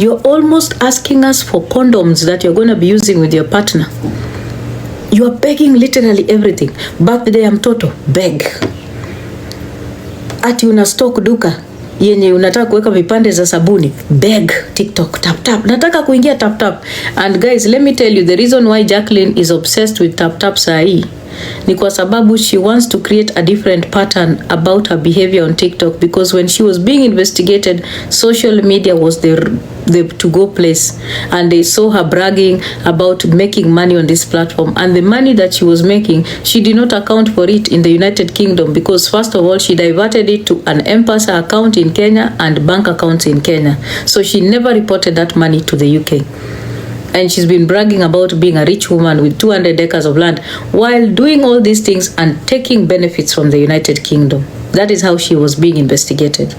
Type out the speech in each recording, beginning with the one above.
You're almost asking us for condoms that you're going to be using with your partner. You are begging literally everything. Birthday ya mtoto, beg. Ati una stock duka yenye unataka kuweka vipande za sabuni, beg. TikTok, tap tap. Nataka kuingia tap tap. And guys, let me tell you the reason why Jacqueline is obsessed with tap tap sahi ni kwa sababu she wants to create a different pattern about her behavior on TikTok, because when she was being investigated, social media was the to-go place, and they saw her bragging about making money on this platform, and the money that she was making, she did not account for it in the United Kingdom, because first of all, she diverted it to an M-Pesa account in Kenya and bank accounts in Kenya, so she never reported that money to the UK. And she's been bragging about being a rich woman with 200 acres of land while doing all these things and taking benefits from the United Kingdom. That is how she was being investigated.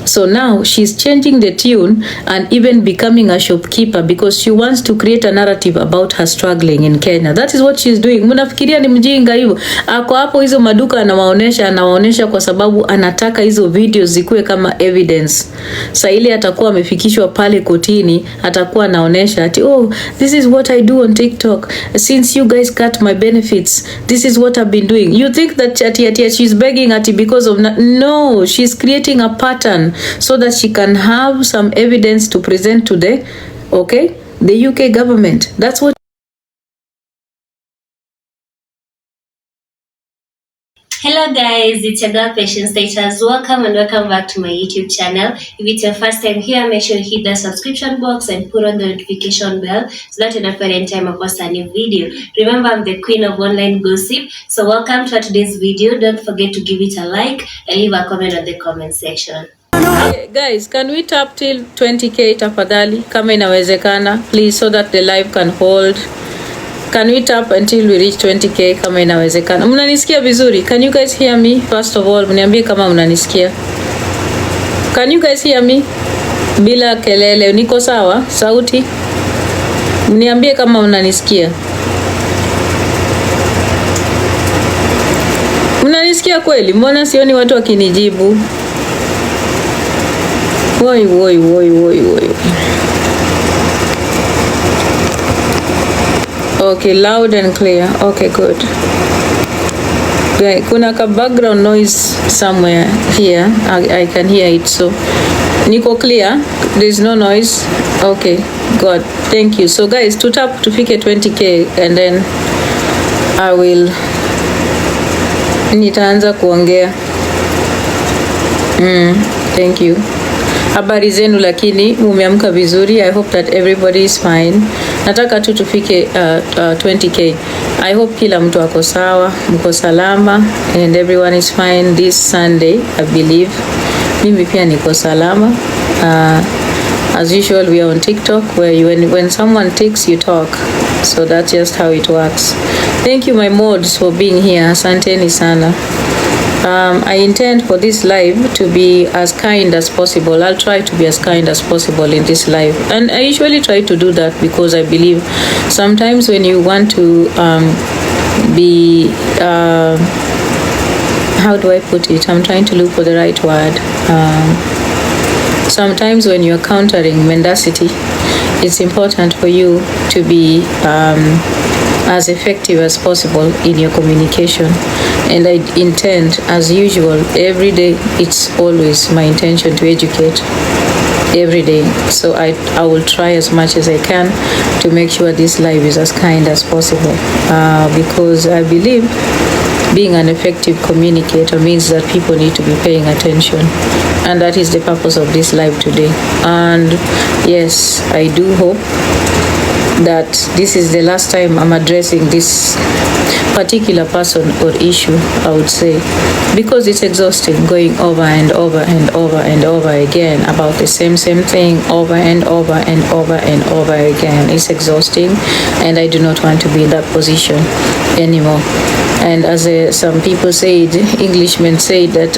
So now she's changing the tune and even becoming a shopkeeper because she wants to create a narrative about her struggling in Kenya. That is what she's doing. Mnafikiria ni mjinga hivyo? Ako hapo hizo maduka anawaonesha kwa sababu anataka hizo videos zikuwe kama evidence. Sasa ile atakuwa amefikishwa pale kotini, atakuwa anaonesha ati oh, this is what I do on TikTok. Since you guys cut my benefits, this is what I've been doing. You think that she's begging ati because of no, she's creating a pattern so that she can have some evidence to present to the UK government. That's what. Hello guys, it's your girl Patience Status. Welcome and welcome back to my YouTube channel. If it's your first time here, make sure you hit the subscription box and put on the notification bell so that you're not any time I post a new video. Remember, I'm the queen of online gossip. So welcome to today's video. Don't forget to give it a like and leave a comment on the comment section. Okay, guys, can we tap till 20k tafadhali kama inawezekana, please, so that the live can hold. Can we tap until we reach 20k kama inawezekana? Mnanisikia vizuri? Can you guys hear me? First of all, mniambie kama mnanisikia. Can you guys hear me? Bila kelele, niko sawa? Sauti? Mniambie kama mnanisikia. Mnanisikia kweli? Mbona sioni watu wakinijibu? Woi. Okay, loud and clear. Okay, good. Kuna ka background noise somewhere here. I can hear it, so niko clear. There's no noise. Okay, good. Thank you. So guys, to tap to fike 20k and then I will nitaanza kuongea. Thank you. Habari zenu, lakini mumeamka vizuri. I hope that everybody is fine. Nataka tu tufike 20k. I hope kila mtu ako sawa, mko salama, and everyone is fine this Sunday, I believe. Mimi pia niko salama. As usual, we are on TikTok where when someone takes, you talk. So that's just how it works. Thank you my mods for being here. Asanteni sana. I intend for this live to be as kind as possible. I'll try to be as kind as possible in this live. And I usually try to do that because I believe sometimes when you want to be... how do I put it? I'm trying to look for the right word. Sometimes when you're countering mendacity, it's important for you to be as effective as possible in your communication. And I intend, as usual, every day, it's always my intention to educate every day. So I will try as much as I can to make sure this live is as kind as possible, because I believe being an effective communicator means that people need to be paying attention, and that is the purpose of this live today. And yes, I do hope that this is the last time I'm addressing this particular person or issue, I would say, because it's exhausting going over and over and over and over again about the same thing over and over and over and over again. It's exhausting, and I do not want to be in that position anymore. And as some people said, Englishmen say that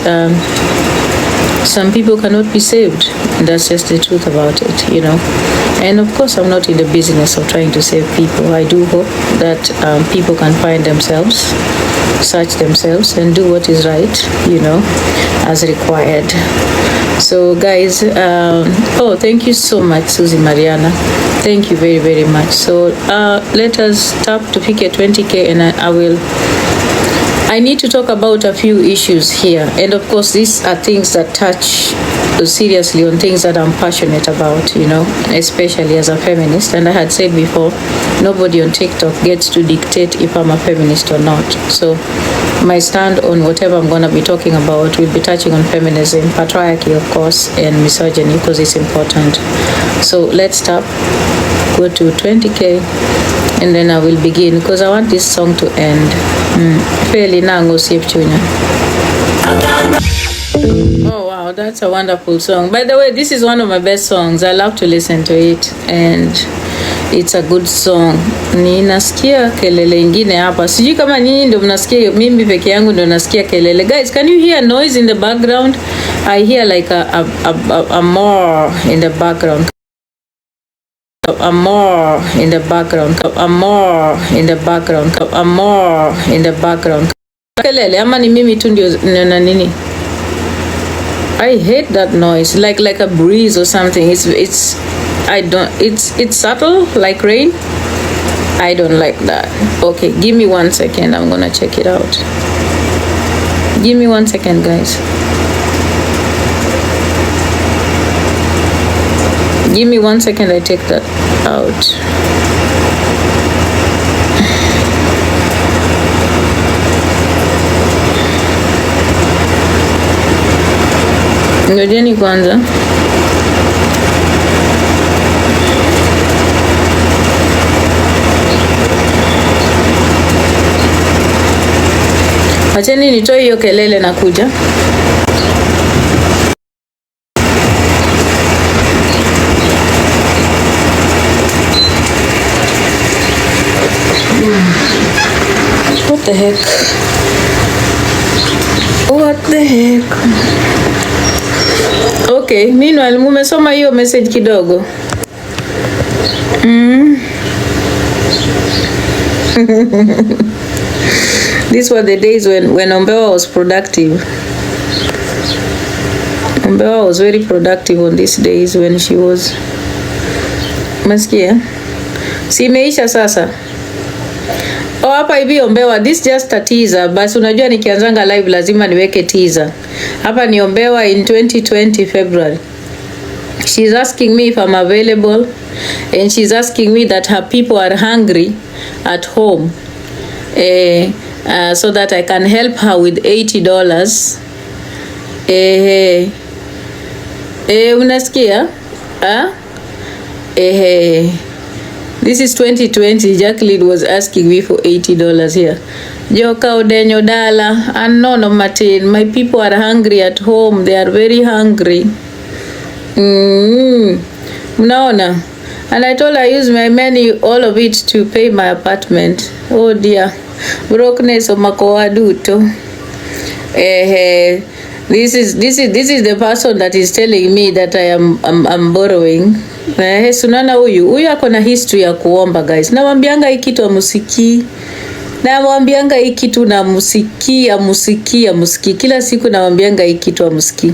some people cannot be saved. That's just the truth about it, you know. And of course, I'm not in the business of trying to save people. I do hope that people can find themselves, search themselves, and do what is right, you know, as required. So guys, oh, thank you so much, Susie Mariana. Thank you very, very much. So let us tap to pick a 20K, and I need to talk about a few issues here. And of course, these are things that touch seriously on things that I'm passionate about, you know, especially as a feminist. And I had said before, nobody on TikTok gets to dictate if I'm a feminist or not. So my stand on whatever I'm going to be talking about will be touching on feminism, patriarchy, of course, and misogyny, because it's important. So let's tap, go to 20K, and then I will begin, because I want this song to end. Fairly nango sip chunya. Oh wow, that's a wonderful song. By the way, this is one of my best songs. I love to listen to it, and it's a good song. Ninasikia kelele ingine hapa. Sijui kama nyinyi ndio mnasikia, mimi peke yangu ndio nasikia kelele. Guys, can you hear noise in the background? I hear like a more in the background. A more in the background. A more in the background. A more in the background. Kelele ama ni mimi tu ndio na nini? I hate that noise, like a breeze or something. It's subtle like rain. I don't like that. Okay, give me 1 second. I'm gonna check it out. Give me 1 second, guys. Give me 1 second. I take that out. Ngojeni kwanza. Acheni nitoe hiyo kelele na kuja. What the heck? What the heck? Okay, meanwhile, mumesoma hiyo message kidogo. These were the days when Ombewa was productive. Ombewa was very productive on these days when she was. Masikia? Si imeisha sasa. Oh, hapa hivi Ombewa, this just a teaser. Basi unajua nikianzanga live lazima niweke teaser. Hapa ni Ombewa in 2020 February. She's asking me if I'm available, and she's asking me that her people are hungry at home, so that I can help her with $80. Unasikia? This is 2020. Jacqueline was asking me for $80 here. Joka odenyo dala, and no Martin. My people are hungry at home. They are very hungry. Mnaona? And I told her I use my money, all of it, to pay my apartment. Oh dear. Brokenness of makoaduto. This is the person that is telling me that I'm borrowing. Sunana huyu ako na history ya kuomba, guys. Namwambianga hii kitu amusiki. Namwambianga hii kitu na musiki. Kila siku namwambianga hii kitu amusiki.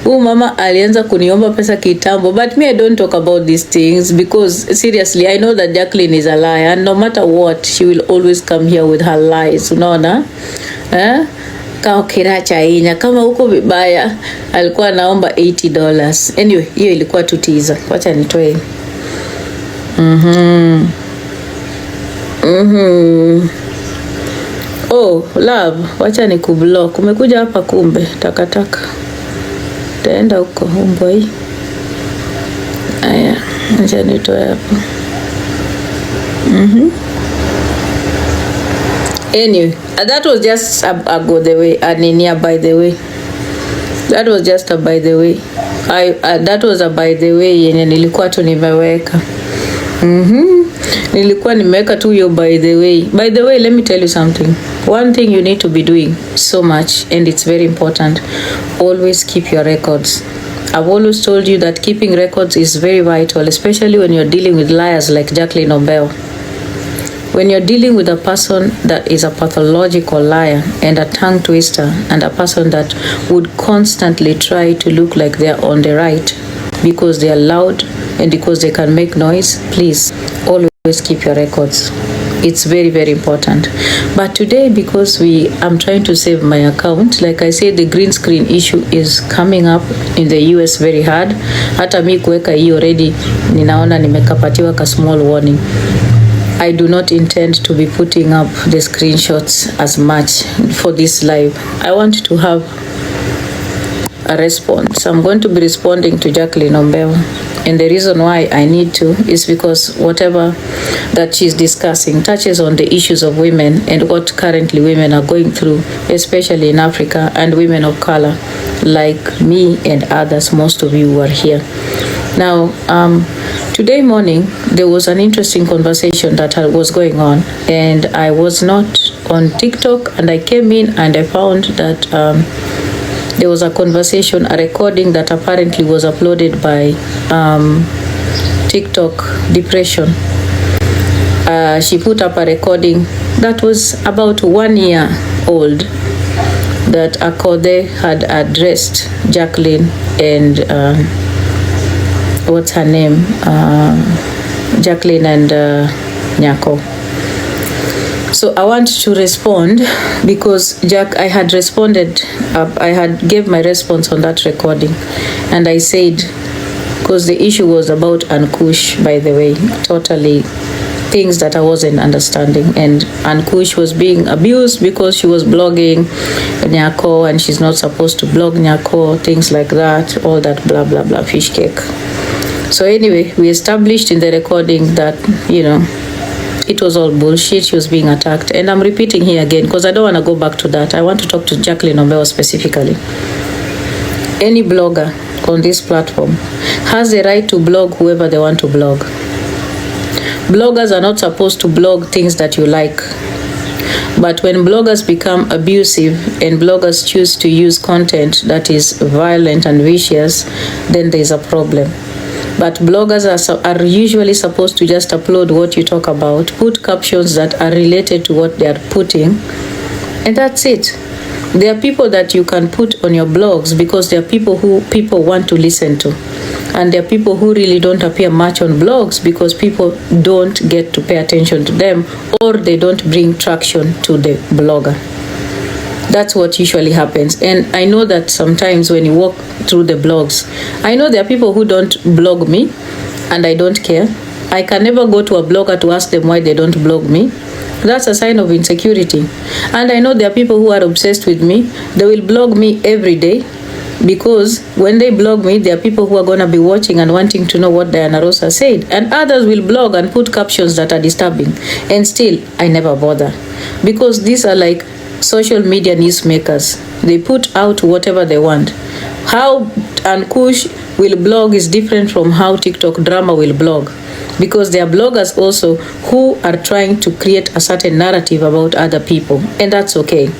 Mama alianza kuniomba pesa kitambo, but me I don't talk about these things because seriously I know that Jacqueline is a liar, and no matter what she will always come here with her lies. Unaona? Kao kiracha inya kama huko vibaya alikuwa anaomba $80. Anyway, hiyo ilikuwa tu teaser. Wacha nitoe. Oh, love, wacha nikublock. Umekuja hapa kumbe takataka. Taenda huko Homeboy. Aya, acha nitoe hapa. Anyway, that was just a go the way, by the way. That was just a by the way. That was a by the way yenye nilikuwa tu nimeweka. Nilikuwa nimeweka tu hiyo by the way. By the way, let me tell you something. One thing you need to be doing so much, and it's very important. Always keep your records. I've always told you that keeping records is very vital, especially when you're dealing with liars like Jacqueline Ombeo. When you're dealing with a person that is a pathological liar and a tongue twister and a person that would constantly try to look like they're on the right because they are loud and because they can make noise, please always keep your records. It's very, very important. But today, because I'm trying to save my account, like I said, the green screen issue is coming up in the US very hard. Hata mi kuweka hii already, ninaona nimekapatiwa ka small warning. I do not intend to be putting up the screenshots as much for this live. I want to have a response. I'm going to be responding to Jacqueline Ombeo. And the reason why I need to is because whatever that she's discussing touches on the issues of women and what currently women are going through, especially in Africa, and women of color like me and others, most of you who are here. Now, today morning, there was an interesting conversation that was going on, and I was not on TikTok, and I came in and I found that there was a conversation, a recording that apparently was uploaded by TikTok Depression. She put up a recording that was about 1 year old that Akode had addressed Jacqueline and what's her name? Jacqueline and Nyako. So I want to respond because I had responded, I had gave my response on that recording, and I said, because the issue was about Ankush, by the way, totally things that I wasn't understanding, and Ankush was being abused because she was blogging Nyako and she's not supposed to blog Nyako, things like that, all that blah blah blah fish cake. So anyway, we established in the recording that, you know, it was all bullshit. She was being attacked. And I'm repeating here again because I don't want to go back to that. I want to talk to Jacqueline Ombeo specifically. Any blogger on this platform has the right to blog whoever they want to blog. Bloggers are not supposed to blog things that you like. But when bloggers become abusive and bloggers choose to use content that is violent and vicious, then there's a problem. But bloggers are usually supposed to just upload what you talk about, put captions that are related to what they are putting, and that's it. There are people that you can put on your blogs because there are people who people want to listen to. And there are people who really don't appear much on blogs because people don't get to pay attention to them, or they don't bring traction to the blogger. That's what usually happens. And I know that sometimes when you walk through the blogs, I know there are people who don't blog me, and I don't care. I can never go to a blogger to ask them why they don't blog me. That's a sign of insecurity. And I know there are people who are obsessed with me. They will blog me every day, because when they blog me, there are people who are going to be watching and wanting to know what Diana Rosa said. And others will blog and put captions that are disturbing. And still, I never bother. Because these are like social media newsmakers. They put out whatever they want. How Ankush will blog is different from how TikTok drama will blog, because there are bloggers also who are trying to create a certain narrative about other people, and that's okay.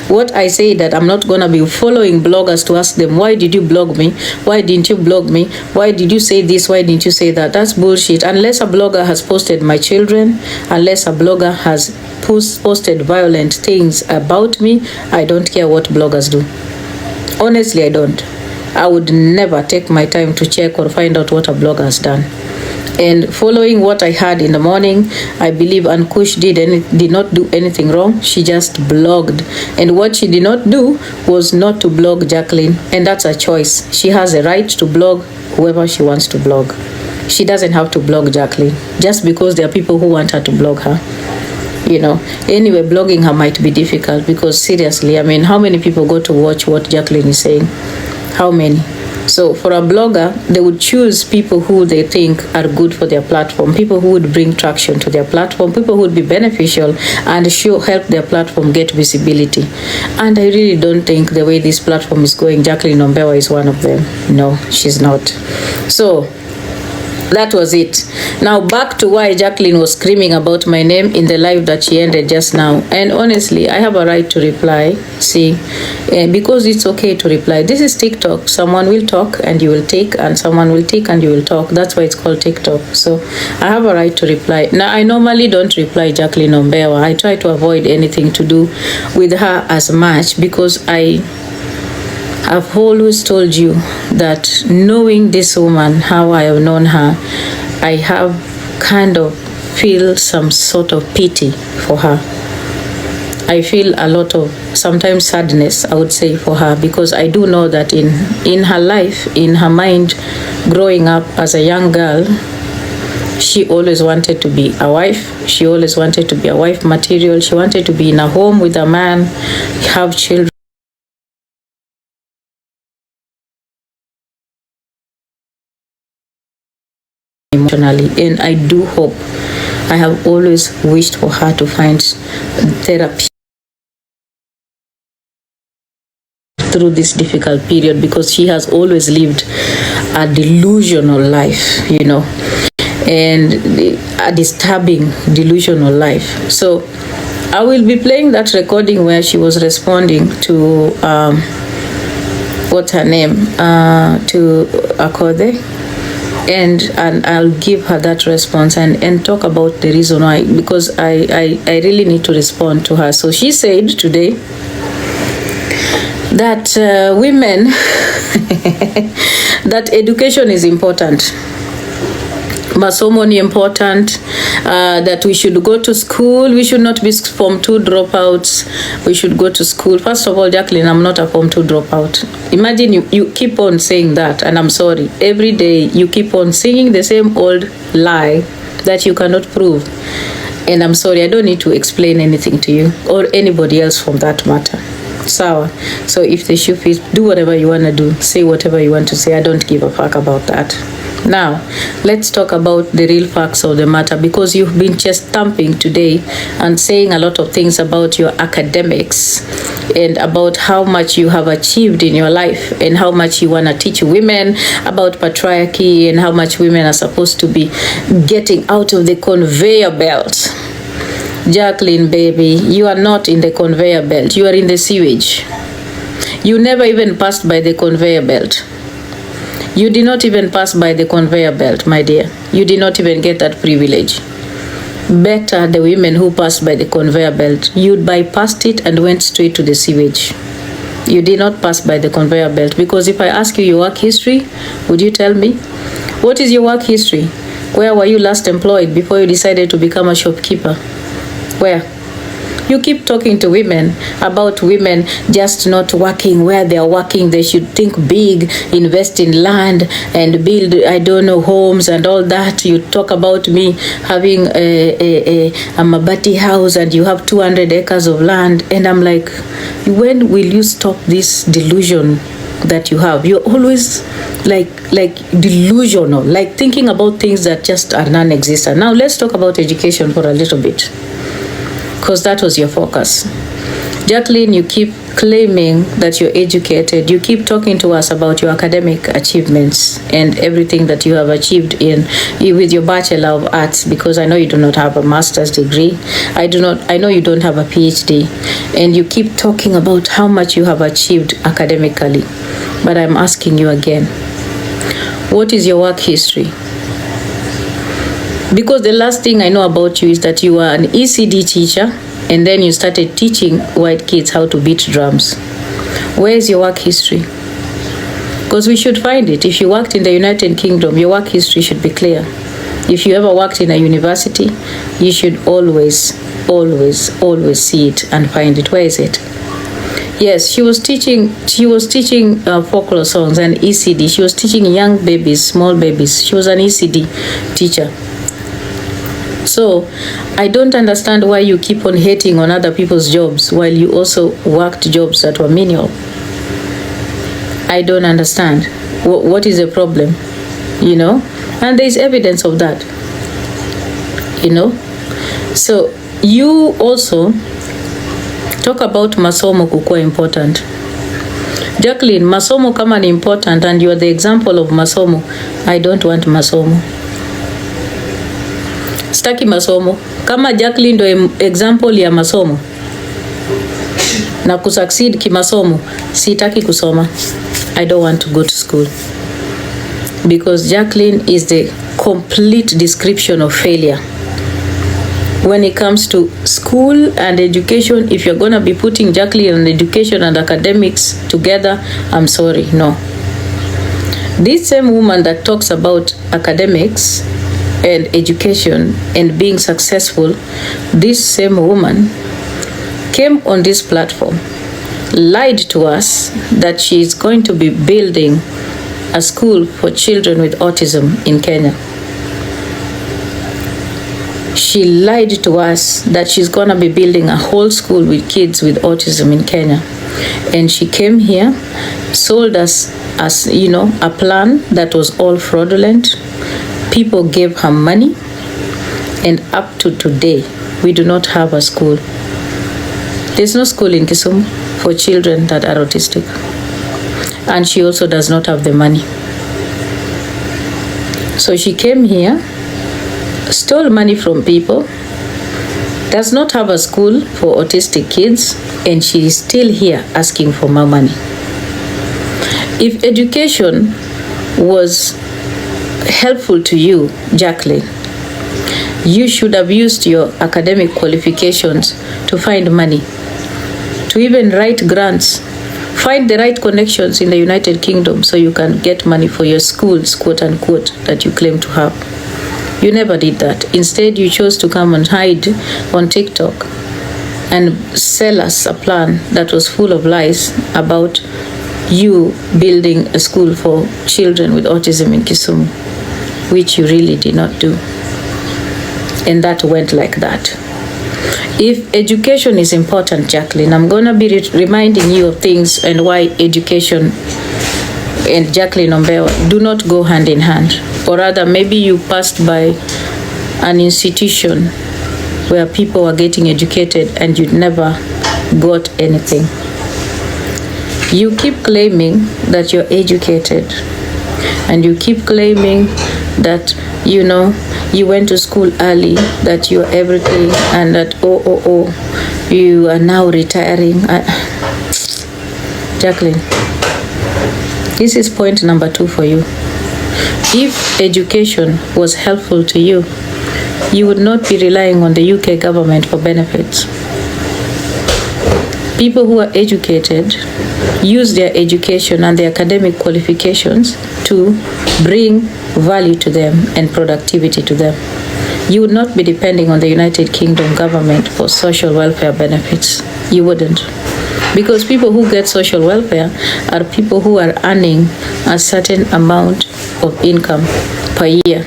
What I say that I'm not gonna be following bloggers to ask them, why did you blog me? Why didn't you blog me? Why did you say this? Why didn't you say that? That's bullshit. Unless a blogger has posted my children, unless a blogger has posted violent things about me, I don't care what bloggers do. Honestly, I don't. I would never take my time to check or find out what a blogger has done. And following what I had in the morning, I believe Ankush did not do anything wrong. She just blogged. And what she did not do was not to blog Jacqueline. And that's a choice. She has a right to blog whoever she wants to blog. She doesn't have to blog Jacqueline just because there are people who want her to blog her. You know, anyway, blogging her might be difficult because seriously, I mean, how many people go to watch what Jacqueline is saying? How many? So for a blogger, they would choose people who they think are good for their platform, people who would bring traction to their platform, people who would be beneficial and help their platform get visibility. And I really don't think the way this platform is going, Jacqueline Ombeo is one of them. No, she's not. So That was it. Now back to why Jacqueline was screaming about my name in the live that she ended just now. And honestly, I have a right to reply. See, because it's okay to reply. This is TikTok. Someone will talk and you will take, and someone will take and you will talk. That's why it's called TikTok. So I have a right to reply. Now I normally don't reply Jacqueline Ombewa. I try to avoid anything to do with her as much, because I've always told you that knowing this woman, how I have known her, I have kind of feel some sort of pity for her. I feel a lot of sometimes sadness, I would say, for her, because I do know that in her life, in her mind, growing up as a young girl, she always wanted to be a wife. She always wanted to be a wife material. She wanted to be in a home with a man, have children. Emotionally, and I do hope, I have always wished for her to find therapy through this difficult period, because she has always lived a delusional life, you know, and a disturbing delusional life. So I will be playing that recording where she was responding to what's her name, to Akode, and I'll give her that response and talk about the reason why, because I really need to respond to her. So she said today that women that education is important, masomo ni important, that we should go to school. We should not be Form 2 dropouts. We should go to school. First of all, Jacqueline, I'm not a Form 2 dropout. Imagine you keep on saying that, and I'm sorry. Every day you keep on singing the same old lie that you cannot prove. And I'm sorry, I don't need to explain anything to you or anybody else from that matter. So if the shoe fits, do whatever you want to do. Say whatever you want to say. I don't give a fuck about that. Now, let's talk about the real facts of the matter, because you've been chest thumping today and saying a lot of things about your academics and about how much you have achieved in your life and how much you want to teach women about patriarchy and how much women are supposed to be getting out of the conveyor belt. Jacqueline, baby, you are not in the conveyor belt. You are in the sewage. You never even passed by the conveyor belt. You did not even pass by the conveyor belt, my dear. You did not even get that privilege. Better the women who passed by the conveyor belt. You bypassed it and went straight to the sewage. You did not pass by the conveyor belt, because if I ask you your work history, would you tell me? What is your work history? Where were you last employed before you decided to become a shopkeeper? Where? You keep talking to women about women just not working where they are working. They should think big, invest in land and build, I don't know, homes and all that. You talk about me having a Mabati house and you have 200 acres of land. And I'm like, when will you stop this delusion that you have? You're always like delusional, like thinking about things that just are non-existent. Now let's talk about education for a little bit, because that was your focus. Jacqueline, you keep claiming that you're educated. You keep talking to us about your academic achievements and everything that you have achieved with your Bachelor of Arts, because I know you do not have a master's degree. I know you don't have a PhD. And you keep talking about how much you have achieved academically. But I'm asking you again, what is your work history? Because the last thing I know about you is that you are an ECD teacher and then you started teaching white kids how to beat drums. Where is your work history? Because we should find it. If you worked in the United Kingdom, your work history should be clear. If you ever worked in a university, you should always see it and find it. Where is it? Yes, she was teaching folklore songs and ECD. She was teaching young babies, small babies. She was an ECD teacher. So I don't understand why you keep on hating on other people's jobs while you also worked jobs that were menial. I don't understand. What is the problem? You know? And there's evidence of that. You know? So you also talk about masomo kukua important. Jacqueline, masomo kama ni important and you are the example of masomo, I don't want masomo. Sitaki masomo. Kama Jacqueline ndo example ya masomo na kusucceed kimasomo, sitaki kusoma. I don't want to go to school. Because Jacqueline is the complete description of failure. When it comes to school and education, if you're gonna be putting Jacqueline and education and academics together, I'm sorry, no. This same woman that talks about academics and education and being successful, this same woman came on this platform, lied to us that she is going to be building a school for children with autism in Kenya. She lied to us that she's going to be building a whole school with kids with autism in Kenya. And she came here, sold us, as you know, a plan that was all fraudulent. People gave her money, and up to today, we do not have a school. There's no school in Kisumu for children that are autistic. And she also does not have the money. So she came here, stole money from people, does not have a school for autistic kids, and she is still here asking for more money. If education was helpful to you, Jacqueline, you should have used your academic qualifications to find money, to even write grants, find the right connections in the United Kingdom so you can get money for your schools, quote unquote, that you claim to have. You never did that. Instead, you chose to come and hide on TikTok and sell us a plan that was full of lies about you building a school for children with autism in Kisumu, which you really did not do. And that went like that. If education is important, Jacqueline, I'm going to be reminding you of things and why education and Jacqueline Ombewa do not go hand in hand. Or rather, maybe you passed by an institution where people were getting educated and you never got anything. You keep claiming that you're educated, and you keep claiming that, you know, you went to school early, that you're everything, and that, you are now retiring. Jacqueline, this is point number 2 for you. If education was helpful to you, you would not be relying on the UK government for benefits. People who are educated use their education and their academic qualifications to bring value to them and productivity to them. You would not be depending on the United Kingdom government for social welfare benefits. You wouldn't. Because people who get social welfare are people who are earning a certain amount of income per year.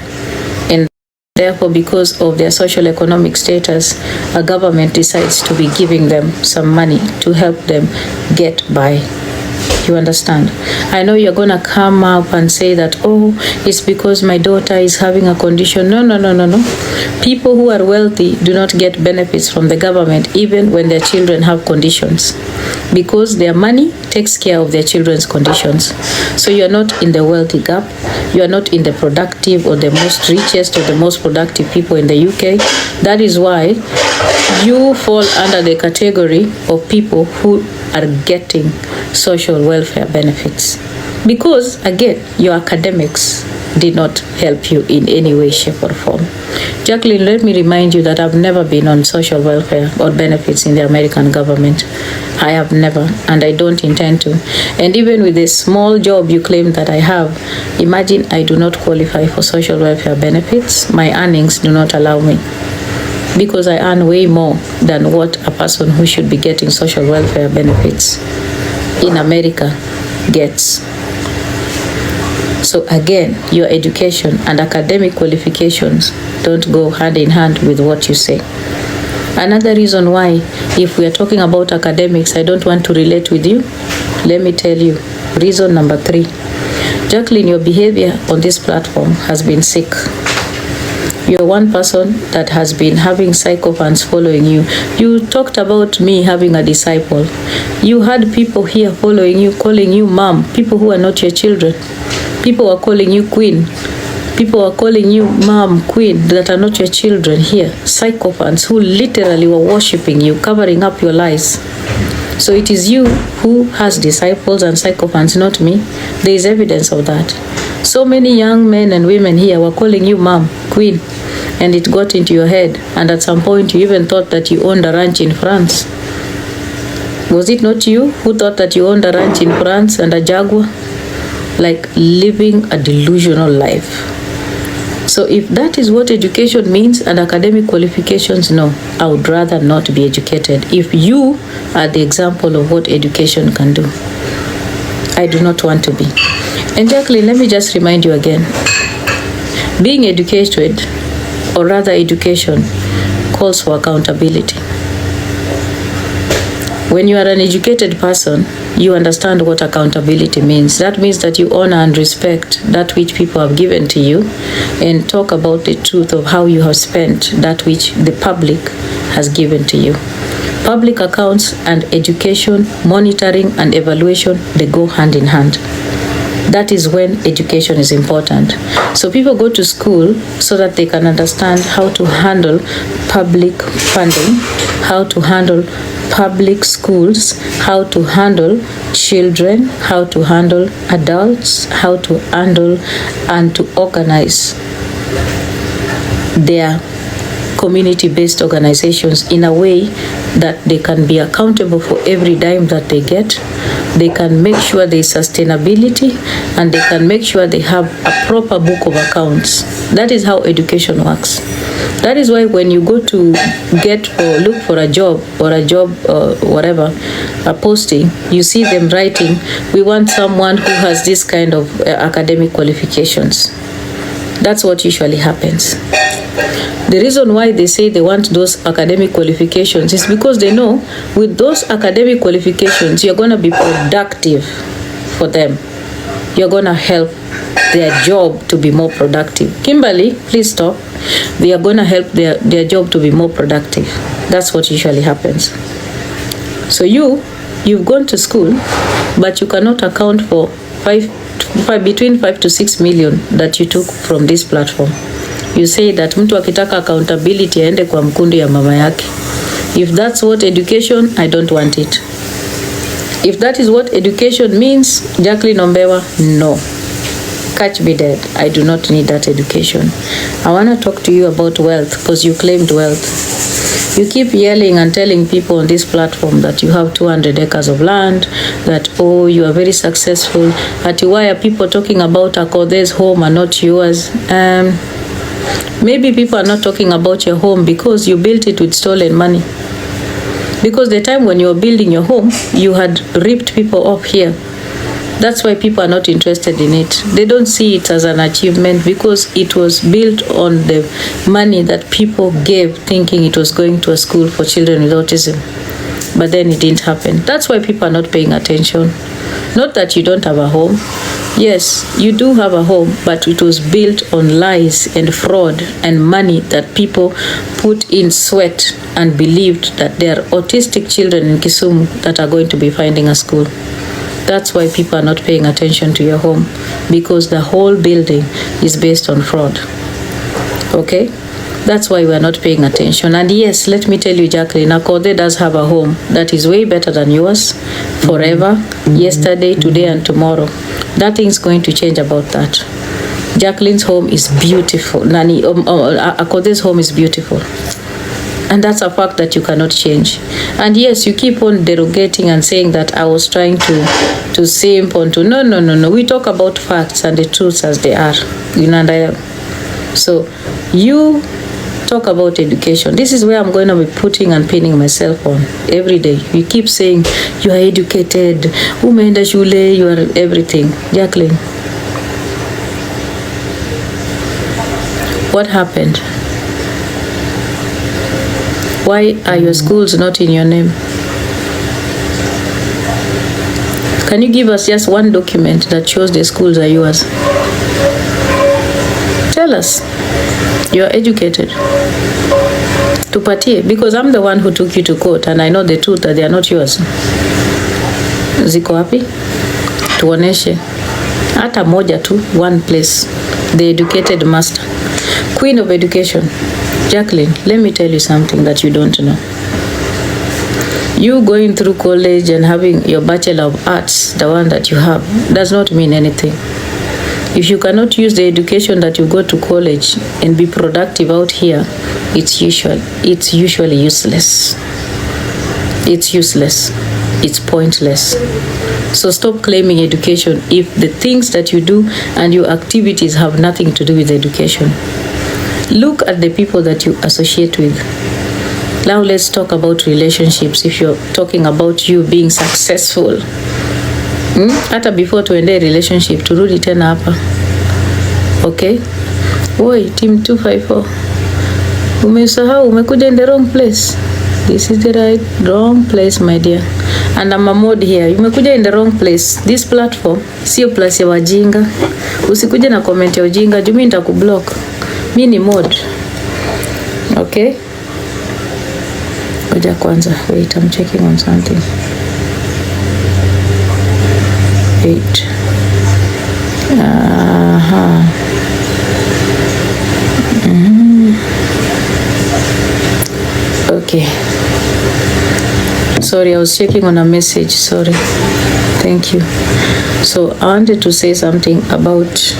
And therefore, because of their social economic status, a government decides to be giving them some money to help them get by. You understand? I know you're going to come up and say that, oh, it's because my daughter is having a condition. No. People who are wealthy do not get benefits from the government even when their children have conditions, because their money takes care of their children's conditions. So you're not in the wealthy gap. You are not in the productive or the most richest or the most productive people in the UK. That is why you fall under the category of people who are getting social welfare benefits. Because, again, your academics did not help you in any way, shape, or form. Jacqueline, let me remind you that I've never been on social welfare or benefits in the American government. I have never, and I don't intend to. And even with the small job you claim that I have, imagine I do not qualify for social welfare benefits. My earnings do not allow me, because I earn way more than what a person who should be getting social welfare benefits in America gets. So again, your education and academic qualifications don't go hand in hand with what you say. Another reason why, if we are talking about academics, I don't want to relate with you, let me tell you, reason number 3. Jacqueline, your behavior on this platform has been sick. You're one person that has been having psychopaths following you. You talked about me having a disciple. You had people here following you, calling you mom, people who are not your children. People are calling you queen. People are calling you mom, queen, that are not your children here. Psychopaths who literally were worshipping you, covering up your lies. So it is you who has disciples and psychopaths, not me. There is evidence of that. So many young men and women here were calling you mom, queen, and it got into your head. And at some point, you even thought that you owned a ranch in France. Was it not you who thought that you owned a ranch in France and a Jaguar? Like living a delusional life. So if that is what education means and academic qualifications, no, I would rather not be educated. If you are the example of what education can do, I do not want to be. And Jacqueline, let me just remind you again. Being educated, or rather education, calls for accountability. When you are an educated person, you understand what accountability means. That means that you honor and respect that which people have given to you and talk about the truth of how you have spent that which the public has given to you. Public accounts and education, monitoring and evaluation, they go hand in hand. That is when education is important. So people go to school so that they can understand how to handle public funding, how to handle public schools, how to handle children, how to handle adults, how to handle and to organize their community-based organizations in a way that they can be accountable for every dime that they get. They can make sure there is sustainability, and they can make sure they have a proper book of accounts. That is how education works. That is why when you go to look for a job or whatever, a posting, you see them writing, we want someone who has this kind of academic qualifications. That's what usually happens. The reason why they say they want those academic qualifications is because they know with those academic qualifications, you're going to be productive for them. You're going to help their job to be more productive. Kimberly, please stop. They are going to help their job to be more productive. That's what usually happens. So you've gone to school, but you cannot account for between 5 to 6 million that you took from this platform. You say that mtu akitaka accountability aende kwa mkundu ya mama yake. If that's what education, I don't want it. If that is what education means, Jacqueline Ombewa, no. Catch me dead. I do not need that education. I want to talk to you about wealth because you claimed wealth. You keep yelling and telling people on this platform that you have 200 acres of land, that, oh, you are very successful. But why are people talking about Akode's home and not yours? Maybe people are not talking about your home because you built it with stolen money. Because the time when you were building your home, you had ripped people off here. That's why people are not interested in it. They don't see it as an achievement because it was built on the money that people gave thinking it was going to a school for children with autism. But then it didn't happen. That's why people are not paying attention. Not that you don't have a home. Yes, you do have a home, but it was built on lies and fraud and money that people put in sweat and believed that there are autistic children in Kisumu that are going to be finding a school. That's why people are not paying attention to your home, because the whole building is based on fraud. Okay? That's why we are not paying attention. And yes, let me tell you, Jacqueline, Akode does have a home that is way better than yours, forever, yesterday, today, and tomorrow. Nothing's going to change about that. Jacqueline's home is beautiful. Akode's home is beautiful. And that's a fact that you cannot change. And yes, you keep on derogating and saying that I was trying to simp onto. No. We talk about facts and the truths as they are. You know, and I am. So you talk about education. This is where I'm going to be putting and pinning myself on every day. You keep saying you are educated, umeenda shule, you are everything. Jacqueline, what happened? Why are your schools not in your name? Can you give us just one document that shows the schools are yours? Tell us. You are educated. Tupatie, because I'm the one who took you to court and I know the truth that they are not yours. Ziko wapi? Tuoneshe. Hata moja tu, one place. the educated master, queen of education. Jacqueline, let me tell you something that you don't know. You going through college and having your Bachelor of Arts, the one that you have, does not mean anything. If you cannot use the education that you go to college and be productive out here, it's usually useless. It's useless. It's pointless. So stop claiming education if the things that you do and your activities have nothing to do with education. Look at the people that you associate with. Now let's talk about relationships. If you're talking about you being successful, hata before tuende relationship, turudi tena hapa. Okay? Oi, team 254. Umesahau, umekuja in the wrong place. This is the wrong place, my dear. And I'm a mod here. Umekuja in the wrong place. This platform sio place ya wajinga. Usikuje na comment ya ujinga, juu mimi nitakublock. Mimi ni mod. Okay? Ngoja kwanza. Wait, I'm checking on something. Wait. Okay. Sorry, I was checking on a message. Sorry. Thank you. So I wanted to say something about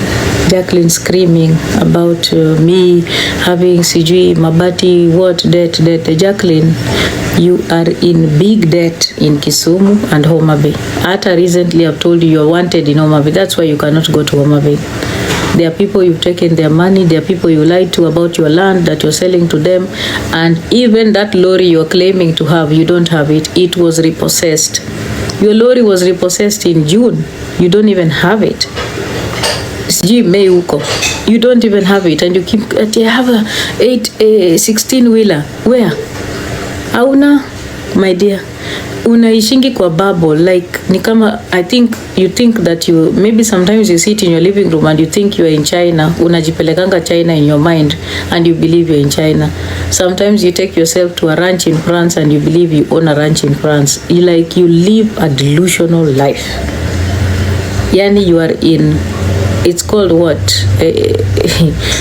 Jacqueline screaming about me having sijui mabati what debt. Jacqueline, you are in big debt in Kisumu and Homa Bay. Hata recently I've told you you're wanted in Homa Bay. That's why you cannot go to Homa Bay. There are people you've taken their money. There are people you lied to about your land that you're selling to them. And even that lorry you're claiming to have, you don't have it. It was repossessed. Your lorry was repossessed in June. You don't even have it. You don't even have it. And you keep, you have a 16-wheeler. Where? Hauna, my dear. Unaishingi kwa bubble, like ni kama, I think you think that you, maybe sometimes you sit in your living room and you think you are in China. Unajipelekanga China in your mind and you believe you're in China. Sometimes you take yourself to a ranch in France and you believe you own a ranch in France. You live a delusional life. Yani you are in, it's called what?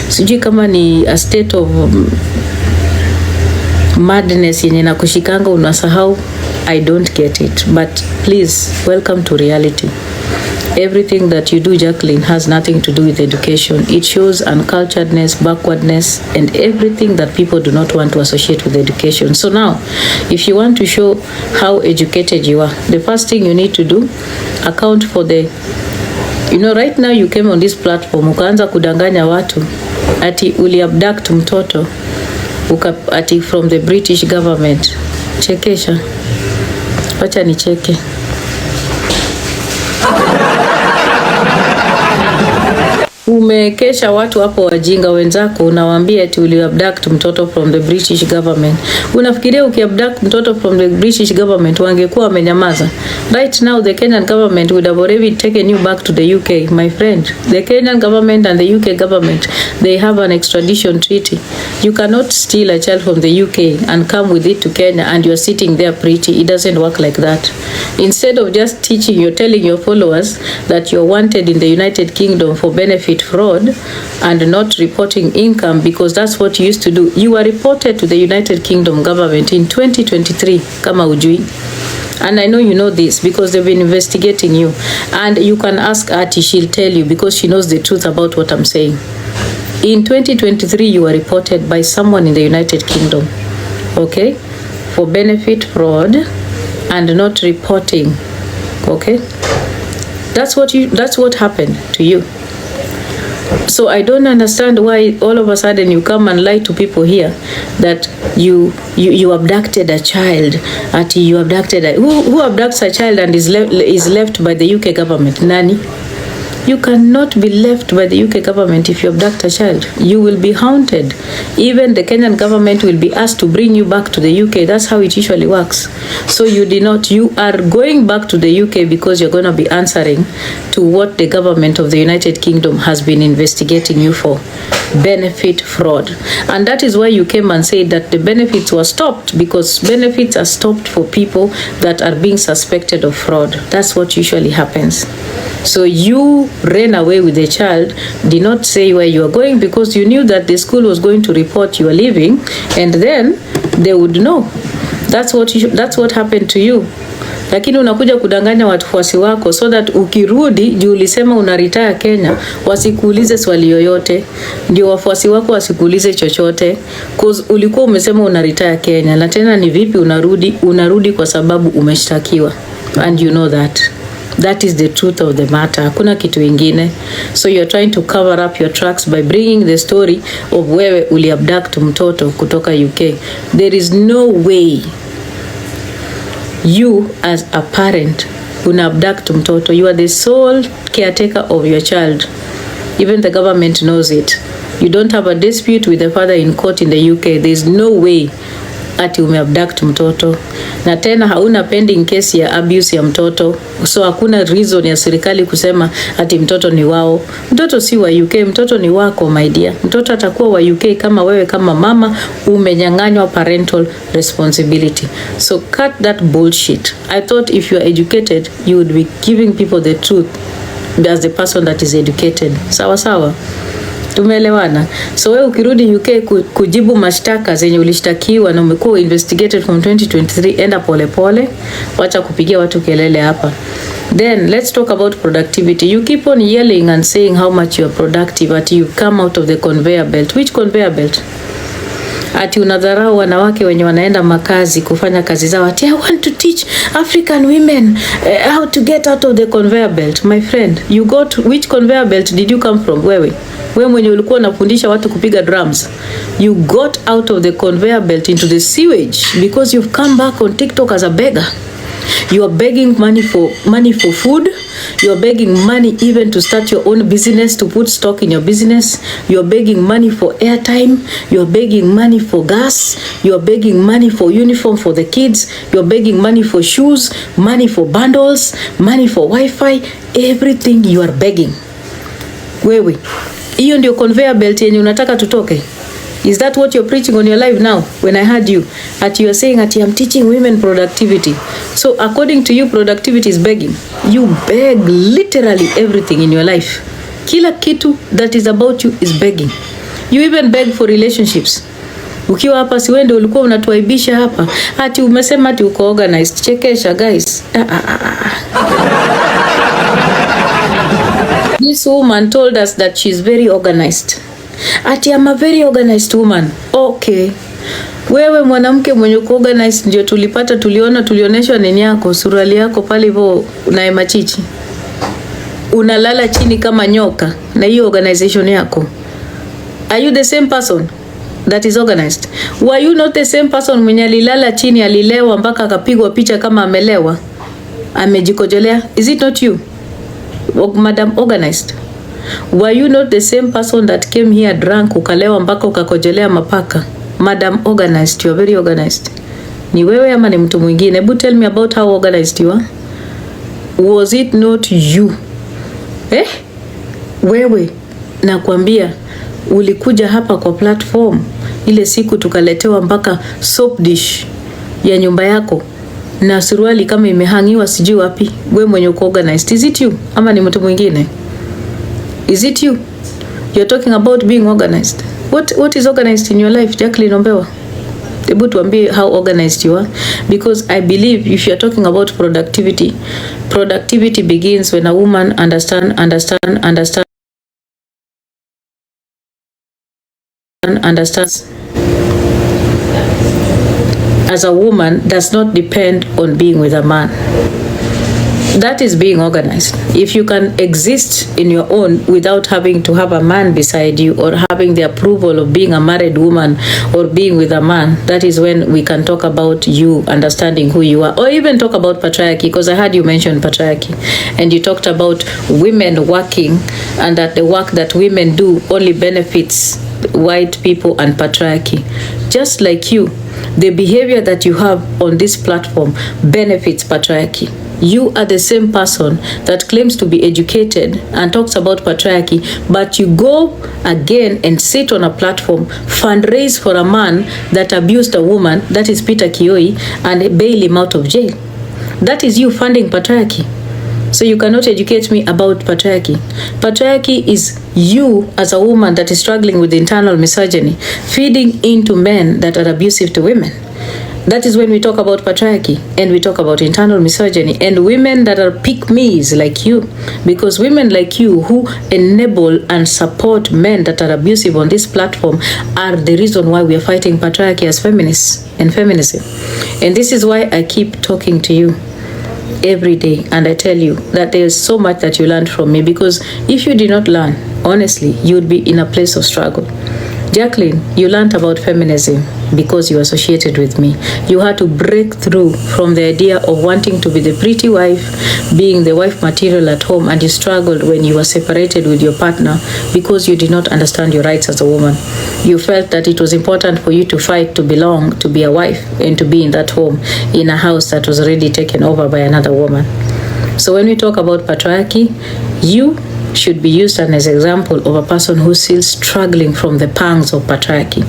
Sijui kama ni a state of madness yenye nakushikanga unasahau. I don't get it, but please, welcome to reality. Everything that you do, Jacqueline, has nothing to do with education. It shows unculturedness, backwardness, and everything that people do not want to associate with education. So now, if you want to show how educated you are, the first thing you need to do, account for the, right now you came on this platform, ukaanza kudanganya watu, ati uli abduct mtoto, ati from the British government. Chekesha. Wacha nicheke. Umekesha watu hapo wajinga wenzako, unawaambia eti uliabduct mtoto from the British government. Unafikiria ukiabduct mtoto from the British government wangekuwa wamenyamaza? Right now the Kenyan government would have already taken you back to the UK, my friend. The Kenyan government and the UK government, they have an extradition treaty. You cannot steal a child from the UK and come with it to Kenya and you're sitting there pretty. It doesn't work like that. Instead of just teaching, you're telling your followers that you're wanted in the United Kingdom for benefit fraud and not reporting income, because that's what you used to do. You were reported to the United Kingdom government in 2023 kama ujui. And I know you know this because they've been investigating you. And you can ask Ati, she'll tell you because she knows the truth about what I'm saying. In 2023, you were reported by someone in the United Kingdom, okay, for benefit fraud and not reporting, okay? That's what happened to you. So I don't understand why all of a sudden you come and lie to people here that you abducted a child. You abducted who abducts a child and is left by the UK government? Nani? You cannot be left by the UK government if you abduct a child. You will be haunted. Even the Kenyan government will be asked to bring you back to the UK. That's how it usually works. So you are going back to the UK because you're going to be answering to what the government of the United Kingdom has been investigating you for. benefit fraud. And that is why you came and said that the benefits were stopped, because benefits are stopped for people that are being suspected of fraud. That's what usually happens. So you ran away with the child, did not say where you are going, because you knew that the school was going to report you are leaving, and then they would know. That's what happened to you. Lakini unakuja kudanganya wafuasi wako so that ukirudi juu ulisema una retire Kenya, wasikuulize swali yoyote, ndio wafuasi wako wasikuulize chochote, cause ulikuwa umesema una retire Kenya. Na tena ni vipi unarudi kwa sababu umeshtakiwa, and you know that. That is the truth of the matter. Hakuna kitu ingine. So you're trying to cover up your tracks by bringing the story of wewe uliabduct mtoto kutoka UK. There is no way you as a parent una abduct mtoto. You are the sole caretaker of your child. Even the government knows it. You don't have a dispute with the father in court in the UK. There is no way ati umeabduct mtoto, na tena hauna pending case ya abuse ya mtoto, so hakuna reason ya serikali kusema ati mtoto ni wao. Mtoto si wa UK, mtoto ni wako my dear. Mtoto atakuwa wa UK kama wewe kama mama umenyang'anywa parental responsibility. So cut that bullshit. I thought if you are educated you would be giving people the truth as the person that is educated. Sawa sawa, tumeelewana. So wewe ukirudi UK kujibu mashtaka zenye ulishtakiwa na umekuwa investigated from 2023, enda pole pole, wacha kupigia watu kelele hapa. Then let's talk about productivity. You keep on yelling and saying how much you are productive, but you come out of the conveyor belt. Which conveyor belt? Ati unadharau wanawake wenye wanaenda makazi kufanya kazi zao. Ati I want to teach African women how to get out of the conveyor belt. My friend, you got which conveyor belt did you come from? Wewe mwenye ulikuwa unafundisha watu kupiga drums. You got out of the conveyor belt into the sewage because you've come back on TikTok as a beggar. You are begging money for food. You are begging money even to start your own business, to put stock in your business. You are begging money for airtime. You are begging money for gas. You are begging money for uniform for the kids. You are begging money for shoes, money for bundles, money for Wi-Fi. Everything you are begging. Wewe, hiyo ndio conveyor belt yenye unataka tutoke? Is that what you're preaching on your life now? When I heard you, at you are saying that I'm teaching women productivity. So according to you, productivity is begging. You beg literally everything in your life. Kila kitu that is about you is begging. You even beg for relationships. Ukiwa hapa si wende ulikuwa unatuaibisha hapa. Ati umesema ati uko organized. Chekesha guys. This woman told us that she's very organized. Ati I'm a very organized woman. Okay. Wewe mwanamke mwenye organized ndio tulioneshwa nini yako, suruali yako pale hivyo na machichi. Unalala chini kama nyoka na hiyo organization yako. Are you the same person that is organized? Were you not the same person mwenye alilala chini, alilewa mpaka akapigwa picha kama amelewa, amejikojolea? Is it not you, Madam Organized? Were you not the same person that came here drunk, ukalewa mpaka ukakojolea mapaka? Madam Organized, you are very organized. Ni wewe ama ni mtu mwingine? But tell me about how organized you are. Was it not you? Wewe, nakwambia ulikuja hapa kwa platform ile siku tukaletewa mpaka soap dish ya nyumba yako na suruali kama imehangiwa sijui wapi. Wewe mwenye uko organized. Is it you ama ni mtu mwingine? Is it you? You're talking about being organized. What is organized in your life, Jacqueline Ombewa? Able to be how organized you are, because I believe if you're talking about productivity begins when a woman understands as a woman does not depend on being with a man. That is being organized. If you can exist in your own without having to have a man beside you or having the approval of being a married woman or being with a man, that is when we can talk about you understanding who you are, or even talk about patriarchy, because I heard you mention patriarchy and you talked about women working and that the work that women do only benefits white people and patriarchy. Just like you, the behavior that you have on this platform benefits patriarchy. You are the same person that claims to be educated and talks about patriarchy, but you go again and sit on a platform, fundraise for a man that abused a woman, that is Peter Kioi, and bail him out of jail. That is you funding patriarchy. So you cannot educate me about patriarchy. Patriarchy is you as a woman that is struggling with internal misogyny, feeding into men that are abusive to women. That is when we talk about patriarchy and we talk about internal misogyny and women that are pick-me's like you. Because women like you who enable and support men that are abusive on this platform are the reason why we are fighting patriarchy as feminists and feminism. And this is why I keep talking to you every day, and I tell you that there is so much that you learned from me, because if you did not learn, honestly, you would be in a place of struggle. Jacqueline, you learned about feminism because you associated with me. You had to break through from the idea of wanting to be the pretty wife, being the wife material at home, and you struggled when you were separated with your partner because you did not understand your rights as a woman. You felt that it was important for you to fight to belong, to be a wife, and to be in that home, in a house that was already taken over by another woman. So when we talk about patriarchy, you should be used as an example of a person who's still struggling from the pangs of patriarchy.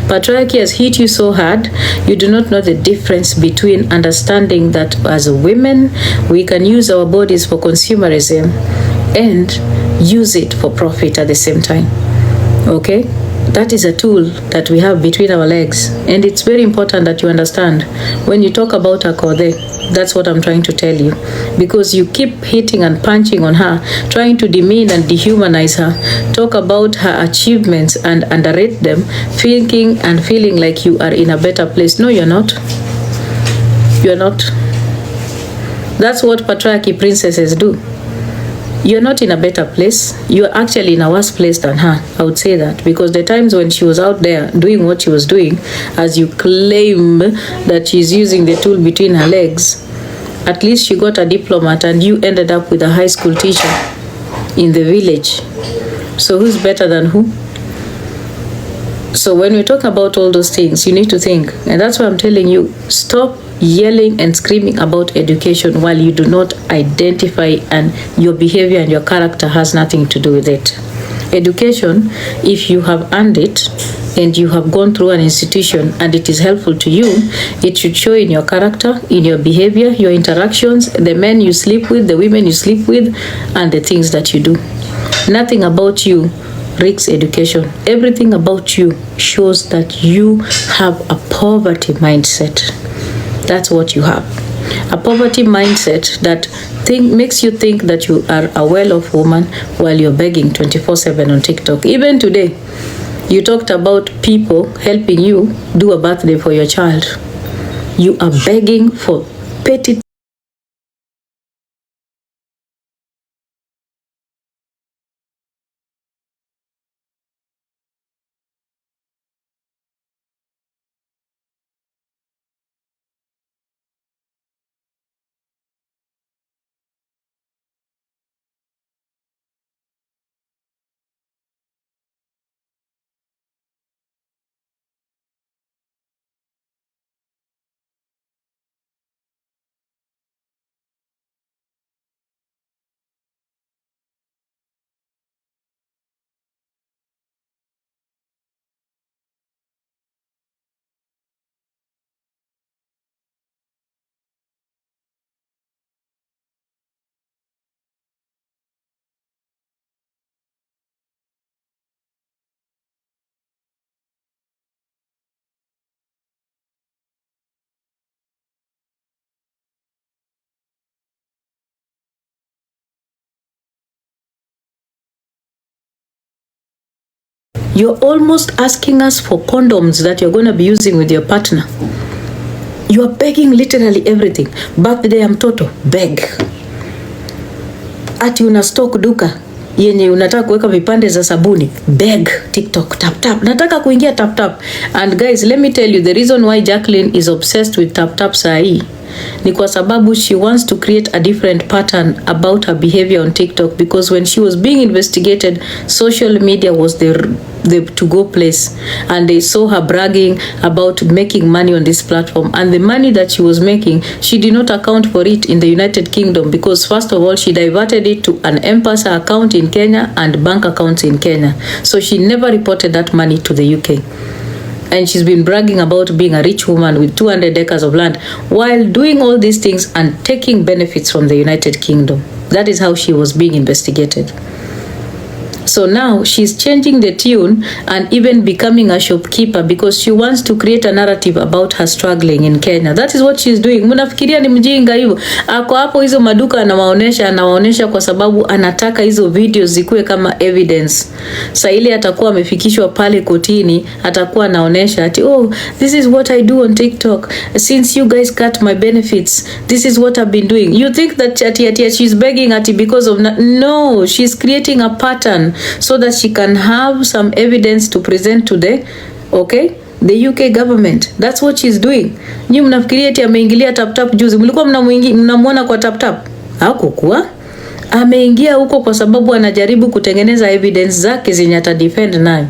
Patriarchy has hit you so hard, you do not know the difference between understanding that as women, we can use our bodies for consumerism and use it for profit at the same time. Okay? That is a tool that we have between our legs, and it's very important that you understand. When you talk about Akode, that's what I'm trying to tell you, because you keep hitting and punching on her, trying to demean and dehumanize her, talk about her achievements and underrate them, thinking and feeling like you are in a better place. No, you're not. You're not. That's what patriarchy princesses do. You're not in a better place. You're actually in a worse place than her. I would say that, because the times when she was out there doing what she was doing, as you claim that she's using the tool between her legs, at least she got a diplomat and you ended up with a high school teacher in the village. So who's better than who? So when we talk about all those things, you need to think. And that's why I'm telling you, stop yelling and screaming about education while you do not identify and your behavior and your character has nothing to do with it. Education, if you have earned it and you have gone through an institution and it is helpful to you, it should show in your character, in your behavior, your interactions, the men you sleep with, the women you sleep with, and the things that you do. Nothing about you reeks education. Everything about you shows that you have a poverty mindset. That's what you have. A poverty mindset that makes you think that you are a well-off woman while you're begging 24/7 on TikTok. Even today, you talked about people helping you do a birthday for your child. You are begging for petty You're almost asking us for condoms that you're going to be using with your partner. You are begging literally everything. Birthday ya mtoto, beg. Ati una stock duka yenye unataka kuweka vipande za sabuni, beg. TikTok, tap tap. Nataka kuingia tap tap. And guys, let me tell you the reason why Jacqueline is obsessed with tap tap sahi ni kwa sababu she wants to create a different pattern about her behavior on TikTok, because when she was being investigated, social media was the to-go place, and they saw her bragging about making money on this platform, and the money that she was making, she did not account for it in the United Kingdom, because first of all, she diverted it to an M-Pesa account in Kenya and bank accounts in Kenya, so she never reported that money to the UK. And she's been bragging about being a rich woman with 200 acres of land while doing all these things and taking benefits from the United Kingdom. That is how she was being investigated. So now she's changing the tune and even becoming a shopkeeper because she wants to create a narrative about her struggling in Kenya. That is what she's doing. Mnafikiria ni mjinga hivyo? Ako hapo hizo maduka anawaonesha kwa sababu anataka hizo videos zikuwe kama evidence. Sasa ile atakuwa amefikishwa pale kotini, atakuwa anaonesha ati oh, this is what I do on TikTok. Since you guys cut my benefits, this is what I've been doing. You think that ati she's begging ati because of no, she's creating a pattern so that she can have some evidence to present to the the UK government. That's what she's doing. Nyi mnafikiria eti ameingilia TapTap juzi. Mlikuwa mnamuona kwa TapTap? Hakukuwa. Ameingia huko kwa sababu anajaribu kutengeneza evidence zake zenye ata defend nayo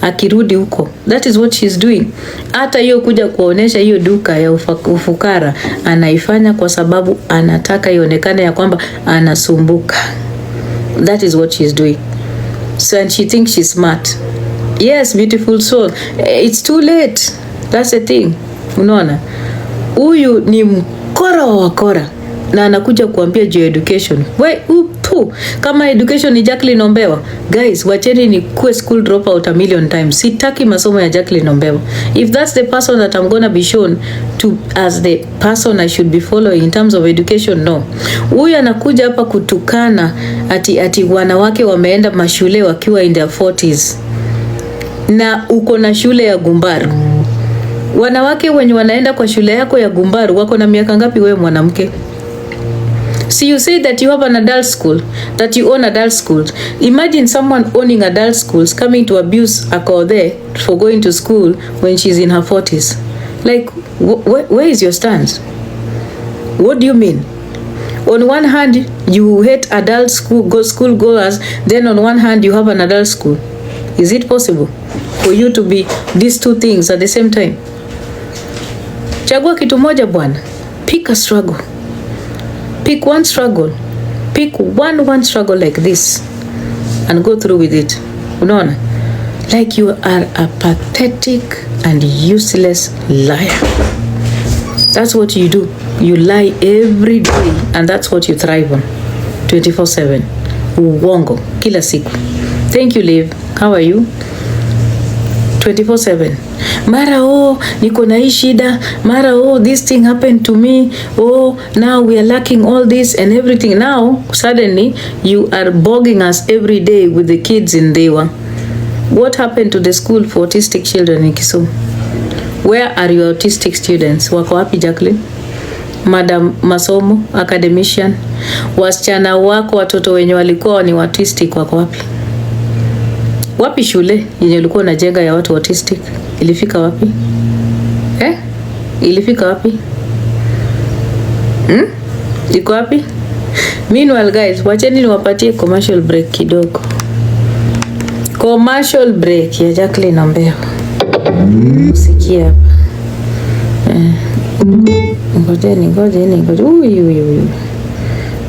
akirudi huko. That is what she's doing. Hata hiyo kuja kuonesha hiyo duka ya ufukara anaifanya kwa sababu anataka ionekane ya kwamba anasumbuka. That is what she's doing. So, and she thinks she's smart. Yes, beautiful soul. It's too late. That's the thing. Unaona? Huyu ni mkora wa wakora. Na anakuja kuambia juu education. Kama education ni Jacqueline Ombewa. Guys, wacheni ni kuwe school dropout a million times. Sitaki masomo ya Jacqueline Ombewa. If that's the person that I'm gonna be shown to as the person I should be following in terms of education, no. Huyu anakuja hapa kutukana ati wanawake wameenda mashule wakiwa in their 40s. Na uko na shule ya Gumbaru. Wanawake wenye wanaenda kwa shule yako ya Gumbaru wako na miaka ngapi wewe mwanamke? See, you say that you have an adult school, that you own adult schools. Imagine someone owning adult schools coming to abuse a girl there for going to school when she's in her 40s. Like, where is your stance? What do you mean? On one hand, you hate adult school goers, then on one hand, you have an adult school. Is it possible for you to be these two things at the same time? Chagua kitu moja bwana. Pick a struggle. Pick one struggle. Pick one struggle like this and go through with it. Unaona? Like you are a pathetic and useless liar. That's what you do. You lie every day and that's what you thrive on. 24/7. Uongo. Kila siku. Thank you, Liv. How are you? 24/7. Mara niko na hii shida, mara this thing happened to me, now we are lacking all this and everything. Now suddenly you are bogging us every day with the kids in Dewa. What happened to the school for autistic children in Kisumu? Where are your autistic students? Wako wapi Jacqueline? Madam Masomo, academician. Wasichana wako watoto wenye walikuwa ni autistic wako wapi? Wapi shule yenye ulikuwa unajenga ya watu autistic? Ilifika wapi? Ilifika wapi? Iko wapi? Meanwhile guys, wacheni niwapatie commercial break kidogo. Commercial break ya Jacqueline Ombewa. Usikia hapa. Ngojeni.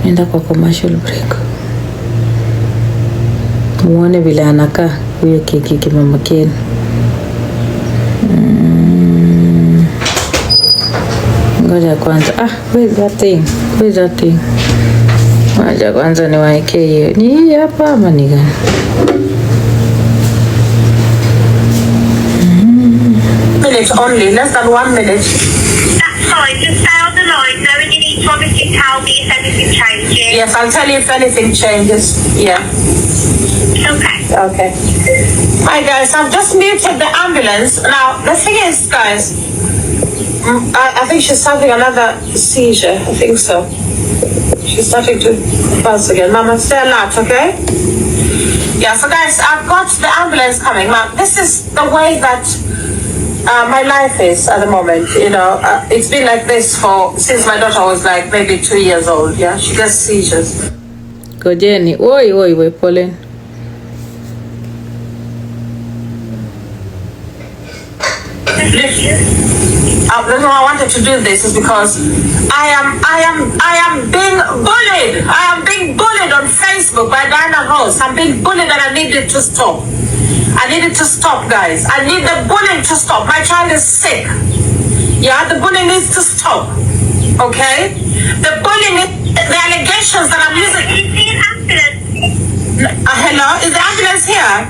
Nenda kwa commercial break. Muone vile anakaa huyo kiki mama Ken. Ngoja kwanza. Where's that thing? Ngoja kwanza niwaeke hiyo. Ni hii hapa ama ni gani? Minutes only, less than 1 minute. That's fine, just stay on the line now and you need to obviously tell me if anything changes. Yes, I'll tell you if anything changes. Yeah. Okay. Hi guys, I've just muted the ambulance. Now, the thing is, guys, I think she's having another seizure. I think so. She's starting to buzz again. Mama, stay alert, okay? Yeah, so guys, I've got the ambulance coming. Now, this is the way that my life is at the moment. It's been like this since my daughter was like maybe 2 years old. Yeah, she gets seizures. Gojeni. Oi, Pauline. The reason I wanted to do this is because I am being bullied. I am being bullied on Facebook by Diana Ross. I'm being bullied and I need it to stop. I need it to stop, guys. I need the bullying to stop. My child is sick. Yeah, the bullying needs to stop. Okay? The bullying, the allegations that I'm using. Is the ambulance? Hello? Is the ambulance here?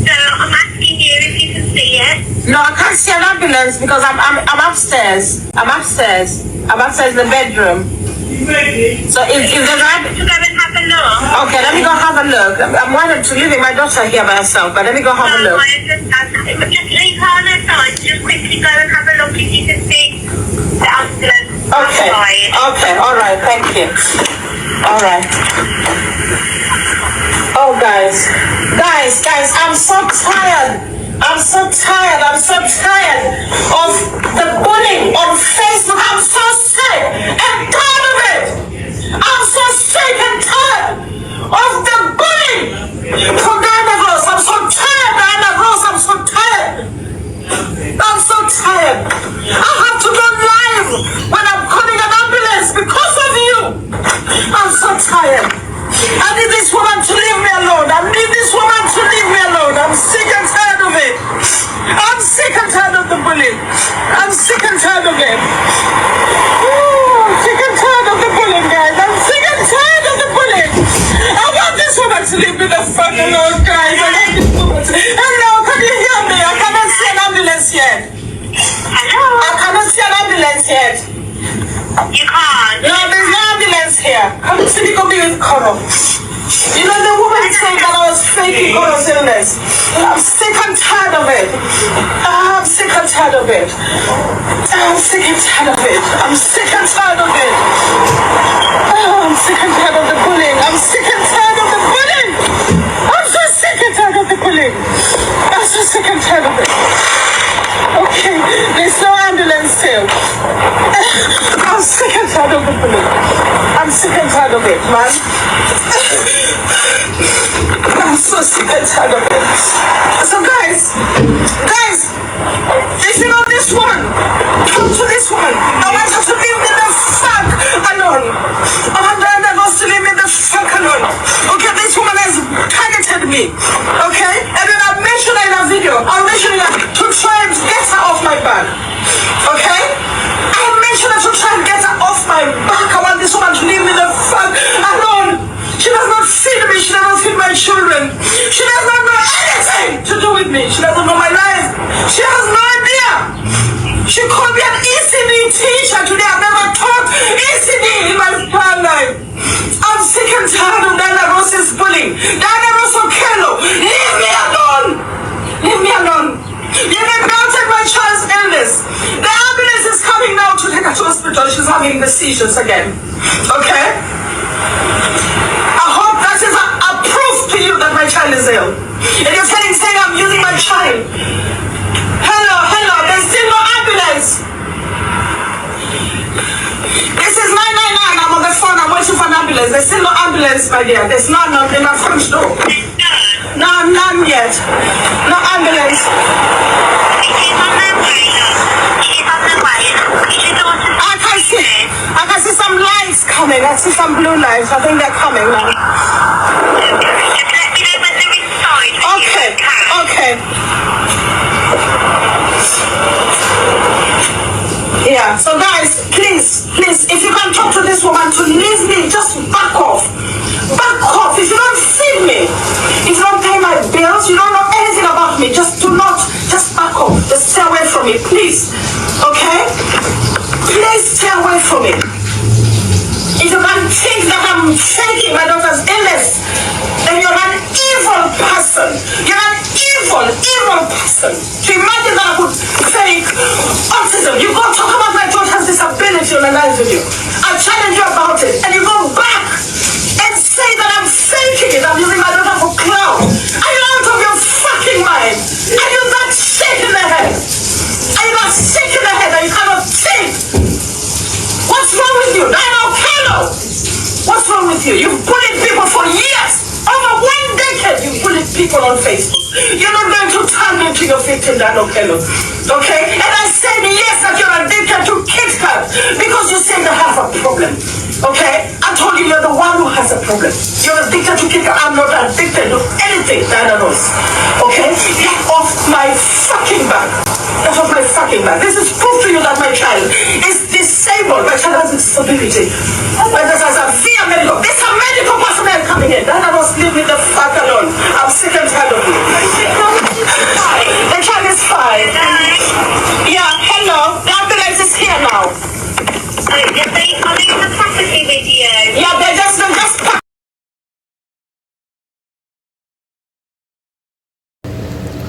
No, I'm asking you if you can see it. No, I can't see an ambulance because I'm upstairs. I'm upstairs in the bedroom. So if there's an ambulance, To go and have a look. okay, let me go have a look. I'm wanting to leaving my daughter here by herself, but let me go have a No, look. I understand. But just leave her on her side. Just quickly go and have a look if you can see the ambulance. Okay. outside. Okay. All right. Thank you. All right. Oh, guys, I'm so tired. I'm so tired of the bullying on Facebook. I'm so sick and tired of it. I'm so sick and tired of the bullying from Diana Ross. I'm so tired, Diana Ross. I'm so tired. I'm so tired. I have to go live when I'm calling an ambulance because of you. I'm so tired. I need this woman to leave me alone. I need this woman to leave me alone. I'm sick and tired of it. I'm sick and tired of the bullying. I'm sick and tired of it. I'm sick and tired of the bullying, guys. I'm sick and tired of the bullying. I want this woman to leave me the fuck alone, guys. I want this woman to... Hello, can you hear me? I cannot see an ambulance yet. Hello? I cannot see an ambulance yet. You can't. No, there's no ambulance here. Come to see me with Coro. You know, the woman saying that I was faking Coro's illness. I'm sick and tired of it. I'm sick and tired of it. I'm sick and tired of it. I'm sick and tired of it. I'm sick and tired of the bullying. I'm sick and tired of the bullying. I'm so sick and tired of the bullying. I'm so sick and tired of it. Okay, there's no ambulance here. I'm sick and tired of the bullying. I'm sick and tired of it, man. I'm so sick and tired of it. So guys, if you know this woman, come to this woman. I want her to leave me the fuck alone. I want Diana Ross to leave me the fuck alone. Okay, this woman has targeted me. Okay? And then I'll mention her in a video. I'll mention her to try and get her off my back. Okay? I'll mention her to try and get her off my back. I want this woman to leave me the fuck alone. She does not feed me. She does not feed my children. She does not know anything to do with me. She doesn't know my life. She has no idea. She called me an ECD teacher today. I've never taught ECD in my entire life. I'm sick and tired of Diana Ross's bullying. Diana Ross Okello, leave me alone. Leave me alone. You neglected my child's illness. The ambulance is coming now to take her to hospital. She's having the seizures again. Okay? I hope that is a proof to you that my child is ill. And you're saying I'm using my child. Hello, there's still no ambulance. This is 999, I'm on the phone, I'm waiting for an ambulance. There's still no ambulance, my dear. There's none in my front door. No, none yet. No ambulance. She's on her way, love. She's on her way. Is your daughter I can see some lights coming. I see some blue lights. I think they're coming now. Just let me know when they're inside. Okay. Yeah, so guys, please, if you can talk to this woman to leave me, just back off. Back off. If you don't feed me, if you don't pay my bills, you don't know anything about me, just back off. Just stay away from me, please. Okay? Please stay away from me. If you can think that I'm faking my daughter's illness, then you're an evil person. You're an evil person. To imagine that I could fake autism. You go talk about my daughter's disability on a live video. I challenge you about it. And you go back and say that I'm faking it. I'm using my daughter for clout. Are you out of your fucking mind? Are you that sick in the head? victim than Okello. Okay? And I said yes, that you're addicted to Kit Kat because you said I have a problem. Okay? I told you you're the one who has a problem. You're addicted to Kit Kat. I'm not addicted to anything, Diana knows. Okay? Get off my fucking back. Get off my fucking back. This is proof to you that my child is disabled. My child has a disability. My child has a fear medical. There's a medical personnel coming in. Diana knows, leave me the fuck alone. I'm sick and tired of you. The child is fine. Yeah, hello. The ambulance is here now. Are they in the property with you? Yeah, they're just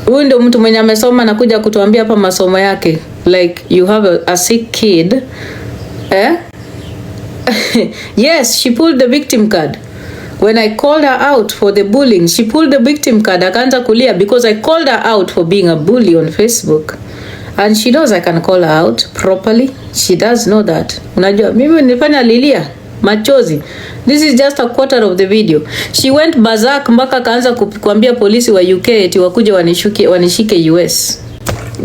Huyu ndo mtu mwenye amesoma na kuja kutuambia hapa masomo yake. Like you have a sick kid. Yes, she pulled the victim card. When I called her out for the bullying, she pulled the victim card. Akaanza kulia because I called her out for being a bully on Facebook. And she knows I can call her out properly. She does know that. Unajua, mimi nilifanya lilia machozi. This is just a quarter of the video. She went berserk mpaka kaanza kuambia polisi wa UK eti wakuje wanishike US.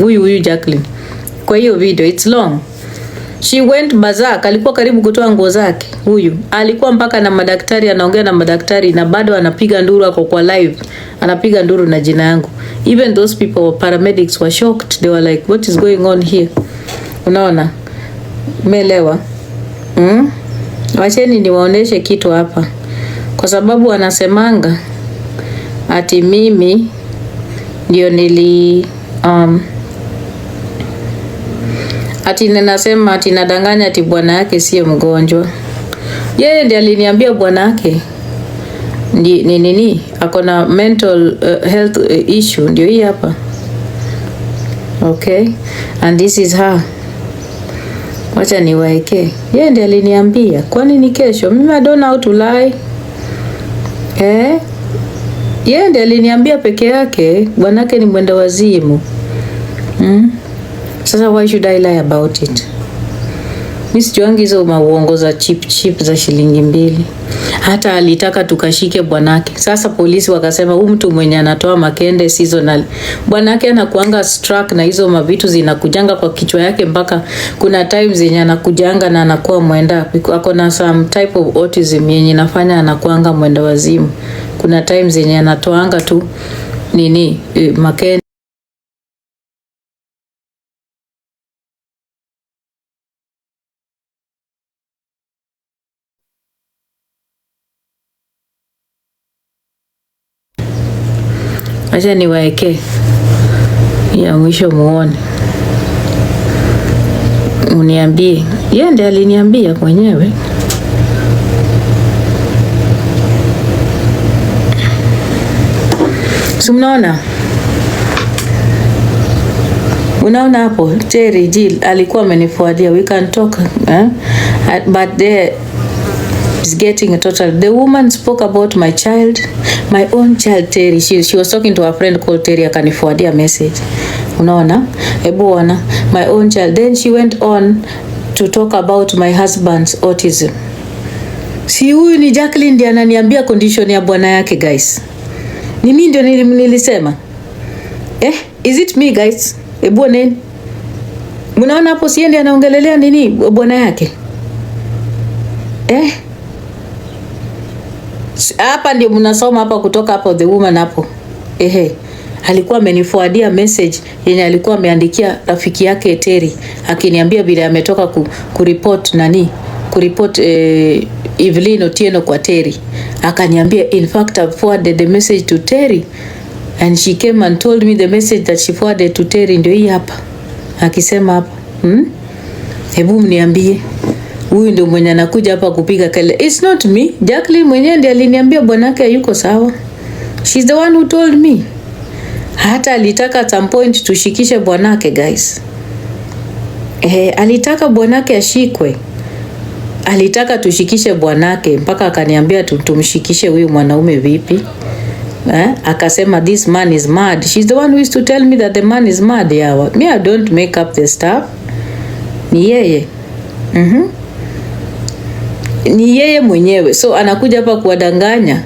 Huyu Jacqueline. Kwa hiyo video, it's long. She went berserk, alikuwa karibu kutoa nguo zake. Huyu alikuwa mpaka na madaktari, anaongea na madaktari na bado anapiga nduru hapo kwa live. Anapiga nduru na jina yangu. Even those people, paramedics, were shocked. They were like, what is going on here? Unaona? Umeelewa? Wacheni niwaoneshe kitu hapa. Kwa sababu wanasemanga ati mimi ndio ati ninasema ati nadanganya ati bwana yake sio mgonjwa. Yeye ndiye aliniambia bwana yake nini ako na mental health issue, ndio hii hapa. Okay, and this is her. Wacha niwaeke. Yeye ndiye aliniambia. Kwani ni kesho? Mimi I don't know how to lie. Yeye ndiye aliniambia peke yake bwanake ni mwenda wazimu. Sasa why should I lie about it? Mimi sijuangi hizo mauongo za cheap za shilingi 2. Hata alitaka tukashike bwanake. Sasa polisi wakasema huyu mtu mwenye anatoa makende seasonal. Bwanake anakuanga struck na hizo mavitu zinakujanga kwa kichwa yake mpaka kuna times zenye anakujanga na anakuwa mwenda. Ako na some type of autism yenye inafanya anakuanga mwenda wazimu. Kuna times zenye anatoanga tu makende. Acha niwaeke ya mwisho muone. Uniambie. Yeye ndiye aliniambia mwenyewe. Si mnaona? Unaona hapo Terry Jill alikuwa amenifuadia. We can talk, but there is getting a total. The woman spoke about my child, my own child Terry. She was talking to a friend called Terry, akanifuadia message. Unaona? Hebu ona, my own child. Then she went on to talk about my husband's autism. Si huyu ni Jacqueline ndiye ananiambia condition ya bwana yake guys. Ni mimi ndio nilisema. Is it me guys? Hebu nini? Mnaona hapo si ndiye anaongelelea nini bwana yake? Hapa ndio mnasoma hapa kutoka hapo the woman hapo. Alikuwa amenifuadia message yenye alikuwa ameandikia rafiki yake Terry akiniambia vile ametoka kureport kureport Evelyn Otieno kwa Terry. Akaniambia in fact I forwarded the message to Terry and she came and told me the message that she forwarded to Terry ndio hii hapa. Akisema hapa, hebu mniambie huyu ndio mwenye anakuja hapa kupiga kelele. It's not me. Jacqueline mwenyewe ndiye aliniambia bwanake hayuko sawa. She's the one who told me. Hata alitaka at some point tushikishe bwanake guys. Alitaka bwanake ashikwe. Alitaka tushikishe bwanake mpaka akaniambia tumshikishe huyu mwanaume vipi? Akasema this man is mad. She's the one who used to tell me that the man is mad. Yeah, me I don't make up the stuff. Ni yeye. Ni yeye mwenyewe. So anakuja hapa kuwadanganya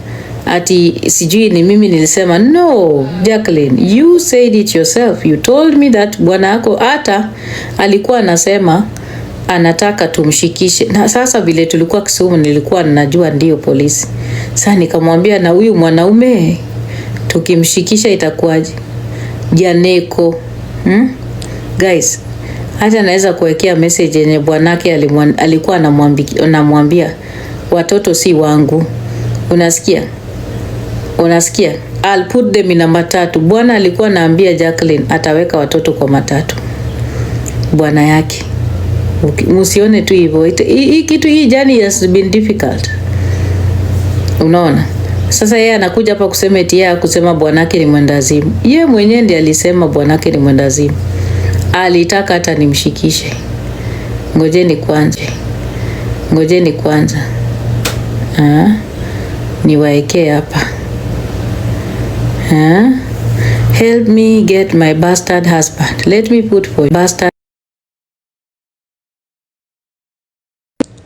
ati sijui ni mimi nilisema. No, Jacqueline, you said it yourself. You told me that bwana yako hata alikuwa anasema anataka tumshikishe. Na sasa vile tulikuwa Kisumu nilikuwa ninajua ndio polisi. Sasa nikamwambia na huyu mwanaume tukimshikisha itakuwaje? Janeko. Guys, hata naweza kuwekea message yenye bwanake alikuwa anamwambia watoto si wangu. Unasikia? I'll put them in matatu. Bwana alikuwa anaambia Jacqueline ataweka watoto kwa matatu. Bwana yake. Msione tu hivyo. Hii kitu hii journey has been difficult. Unaona? Sasa yeye anakuja hapa kusema eti yeye kusema bwanake ni mwendazimu. Yeye mwenyewe ndiye alisema bwanake ni mwendazimu. Alitaka hata nimshikishe. Ngojeni kwanza. Niwaekee hapa. Help me get my bastard husband. Let me put for bastard.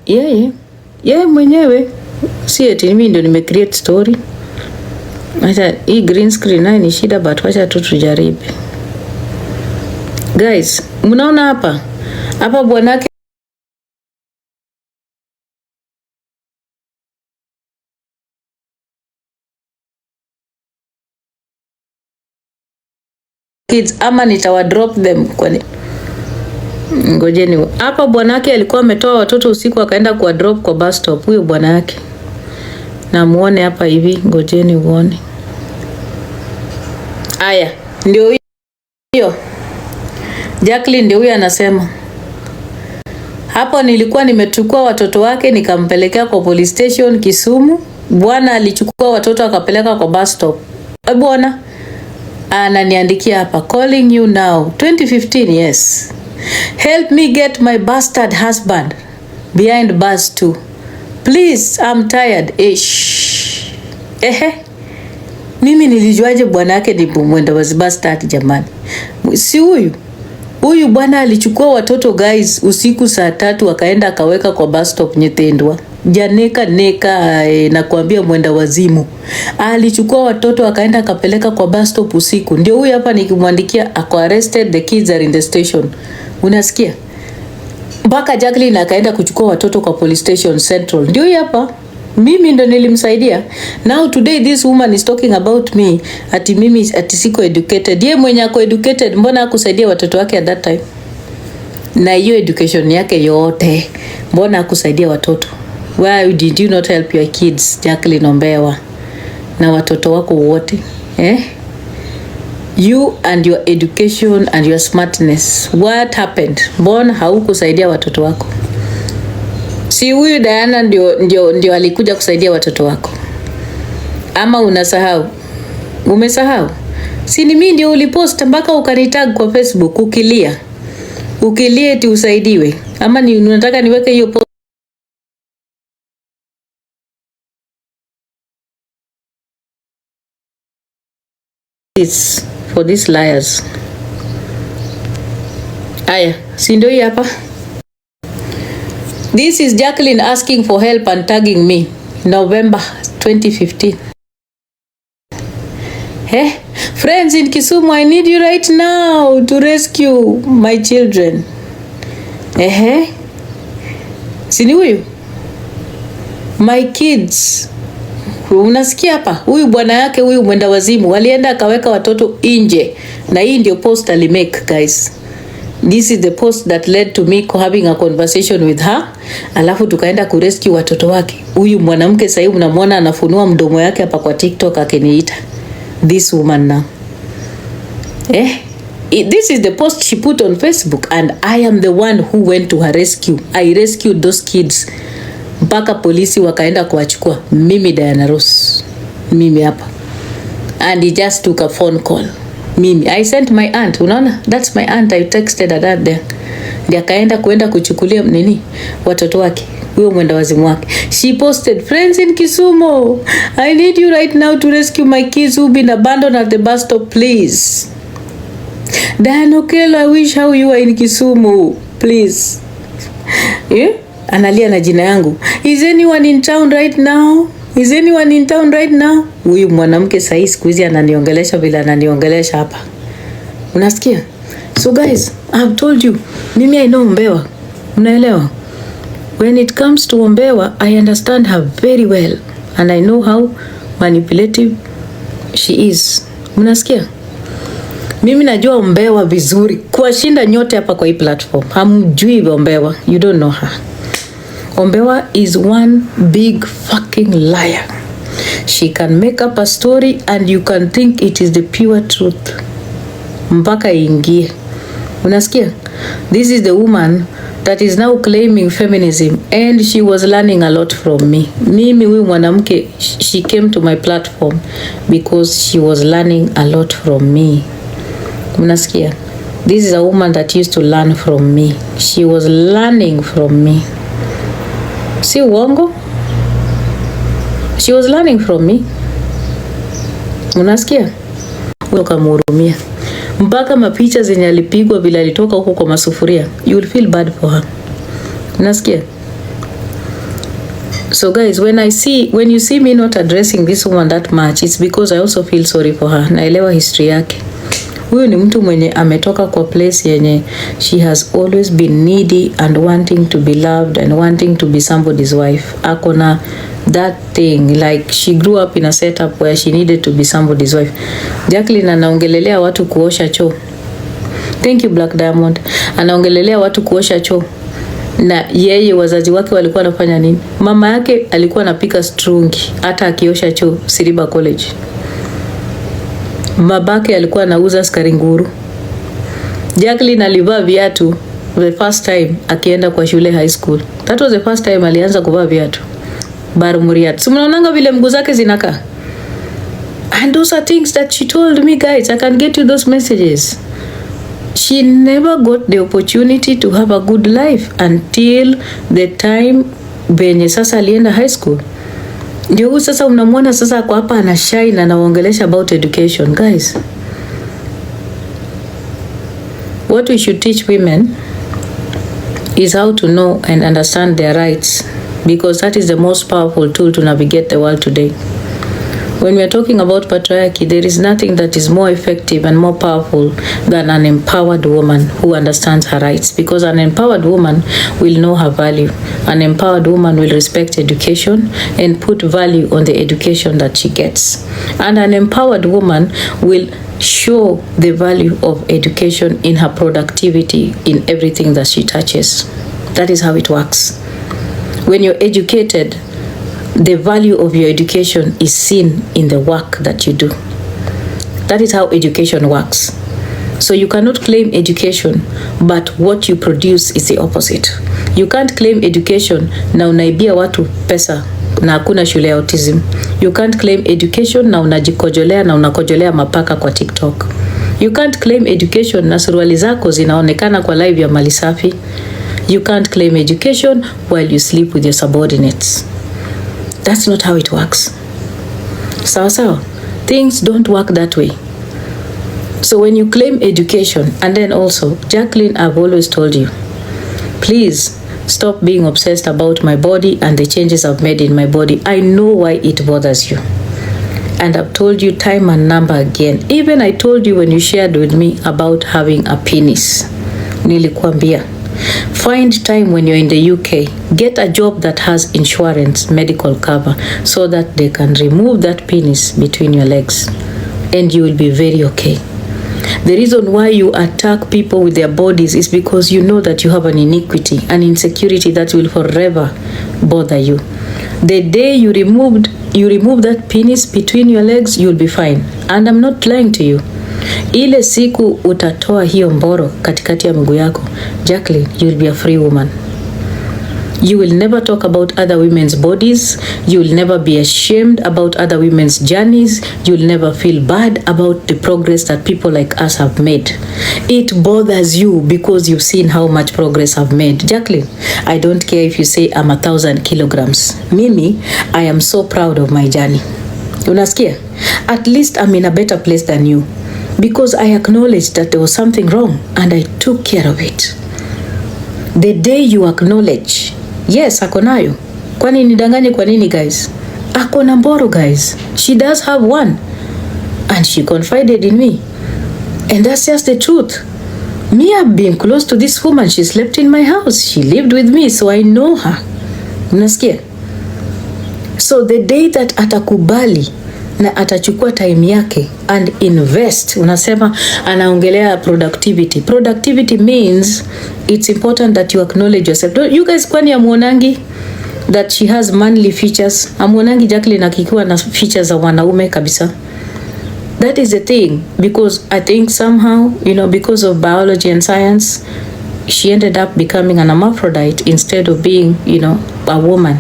Yeye mwenyewe. Si eti mimi ndio nimecreate story. Acha hii green screen nayo ni shida, but wacha tu tujaribu. Guys, mnaona hapa bwanake kids ama nitawa drop them kwani. Ngojeni. Hapa bwanake alikuwa ametoa watoto usiku akaenda kwa drop kwa bus stop. Huyo bwanake. Na muone hapa hivi, ngojeni uone. Aya, ndio hiyo. Jacqueline ndio huyo anasema. Hapo nilikuwa nimechukua watoto wake nikampelekea kwa police station Kisumu. Bwana alichukua watoto akapeleka kwa bus stop. Bwana ananiandikia hapa, calling you now. 2015, yes. Help me get my bastard husband behind bars too. Please, I'm tired. Mimi nilijuaje bwana yake ni mwenda was bastard jamani? Si huyu bwana alichukua watoto guys usiku saa 3 akaenda akaweka kwa bus stop Nyetendwa. Janeka na kuambia mwenda wazimu. Alichukua watoto akaenda akapeleka kwa bus stop usiku. Ndio huyu hapa nikimwandikia ako arrested, the kids are in the station. Unasikia? Mpaka Jacqueline akaenda kuchukua watoto kwa police station Central. Ndio huyu hapa. Mimi ndo nilimsaidia. Now today this woman is talking about me. Ati mimi ati siko educated. Yeye mwenye ako educated mbona hakusaidia watoto wake at that time? Na hiyo education yake yote mbona hakusaidia watoto? Why did you not help your kids, Jacqueline Ombewa? Na watoto wako wote. You and your education and your smartness. What happened? Mbona haukusaidia watoto wako? Si huyu Diana ndio alikuja kusaidia watoto wako? Ama unasahau? Umesahau? Si ni mimi ndio ulipost mpaka ukanitag kwa Facebook ukilia eti usaidiwe? Ama ni unataka niweke hiyo post? It's for these liars. Aya, si ndio hii hapa? This is Jacqueline asking for help and tagging me. November 2015. Friends in Kisumu, I need you right now to rescue my children. Sini huyu? My kids. Unasikia hapa? Huyu bwana yake huyu mwenda wazimu walienda akaweka watoto nje. Na hii ndio post alimake, guys. This is the post that led to me having a conversation with her. Alafu tukaenda kurescue watoto wake. Huyu mwanamke sasa hivi mnamwona anafunua mdomo yake hapa kwa TikTok akiniita this woman now. This is the post she put on Facebook and I am the one who went to her rescue. I rescued those kids. Mpaka polisi wakaenda kuwachukua. Mimi Diana Ross. Mimi hapa. And he just took a phone call. Mimi I sent my aunt, unaona? That's my aunt. I texted her that there. Ndio akaenda kuenda kuchukulia nini watoto wake. Huyo mwenda wazimu wake. She posted, friends in Kisumu, I need you right now to rescue my kids who've been abandoned at the bus stop, please. Diana Okelo, I wish how you are in Kisumu, please. Analia na jina yangu. Is anyone in town right now? Is anyone in town right now? Huyu mwanamke sahi siku hizi ananiongelesha vile ananiongelesha hapa. Unasikia? So guys, I have told you, mimi I know Ombewa. Unaelewa? When it comes to Ombewa, I understand her very well and I know how manipulative she is. Unasikia? Mimi najua Ombewa vizuri kuwashinda nyote hapa kwa hii platform. Hamjui Ombewa. You don't know her. Ombewa is one big fucking liar. She can make up a story and you can think it is the pure truth. Mpaka ingie. Unasikia? This is the woman that is now claiming feminism and she was learning a lot from me. Mimi huyu mwanamke, she came to my platform because she was learning a lot from me. Unasikia? This is a woman that used to learn from me. She was learning from me. Si uongo? She was learning from me. Unasikia? Ukamhurumia. Mpaka mapicha zenye alipigwa bila alitoka huko kwa masufuria. You will feel bad for her. Unasikia? So guys, when you see me not addressing this woman that much, it's because I also feel sorry for her. Naelewa history yake. Huyu ni mtu mwenye ametoka kwa place yenye she has always been needy and wanting to be loved and wanting to be somebody's wife. Akona that thing, like she grew up in a setup where she needed to be somebody's wife. Jacqueline anaongelelea watu kuosha choo. Thank you Black Diamond. Anaongelelea watu kuosha choo. Na yeye wazazi wake walikuwa wanafanya nini? Mama yake alikuwa anapika strungi hata akiosha choo Siriba College. Babake alikuwa anauza skari nguru. Jacqueline alivaa viatu the first time akienda kwa shule high school. That was the first time alianza kuvaa viatu. Barumuriat. So mnaonanga vile mguu zake zinakaa. And those are things that she told me, guys. I can get you those messages. She never got the opportunity to have a good life until the time benye sasa alienda high school. Ndio huyu sasa unamwona sasa kwa hapa ana shine na anaongelesha about education. Guys, what we should teach women is how to know and understand their rights, because that is the most powerful tool to navigate the world today. When we are talking about patriarchy, there is nothing that is more effective and more powerful than an empowered woman who understands her rights, because an empowered woman will know her value. An empowered woman will respect education and put value on the education that she gets. And an empowered woman will show the value of education in her productivity in everything that she touches. That is how it works. When you're educated, the value of your education is seen in the work that you do. That is how education works. So you cannot claim education, but what you produce is the opposite. You can't claim education na unaibia watu pesa na hakuna shule ya autism. You can't claim education na unajikojolea na unakojolea mapaka kwa TikTok. You can't claim education na suruali zako zinaonekana kwa live ya Mali Safi. You can't claim education while you sleep with your subordinates. That's not how it works. So things don't work that way. So when you claim education, and then also, Jacqueline, I've always told you, please stop being obsessed about my body and the changes I've made in my body. I know why it bothers you. And I've told you time and number again. Even I told you when you shared with me about having a penis. Nilikuambia, find time when you're in the UK, get a job that has insurance, medical cover, so that they can remove that penis between your legs and you will be very okay. The reason why you attack people with their bodies is because you know that you have an iniquity, an insecurity that will forever bother you. The day you remove that penis between your legs, you'll be fine. And I'm not lying to you. Ile siku utatoa hiyo mboro katikati ya miguu yako, Jacqueline, you'll be a free woman. You will never talk about other women's bodies. You will never be ashamed about other women's journeys. You will never feel bad about the progress that people like us have made. It bothers you because you've seen how much progress I've made. Jacqueline, I don't care if you say I'm 1,000 kilograms. Mimi, I am so proud of my journey. Unasikia? At least I'm in a better place than you, because I acknowledged that there was something wrong and I took care of it. The day you acknowledge, yes, ako nayo. Kwani nidanganye kwa nini, guys? Ako na mboro, guys. She does have one. And she confided in me. And that's just the truth. Me, I've been close to this woman. She slept in my house. She lived with me, so I know her. Unasikia? So the day that atakubali na atachukua time yake and invest, unasema anaongelea productivity. Productivity means it's important that you acknowledge yourself. Don't you guys, kwani amuonangi that she has manly features? Amuonangi Jacqueline akikuwa na features za wanaume kabisa? That is the thing, because I think somehow, you know, because of biology and science, she ended up becoming an hermaphrodite instead of being, you know, a woman.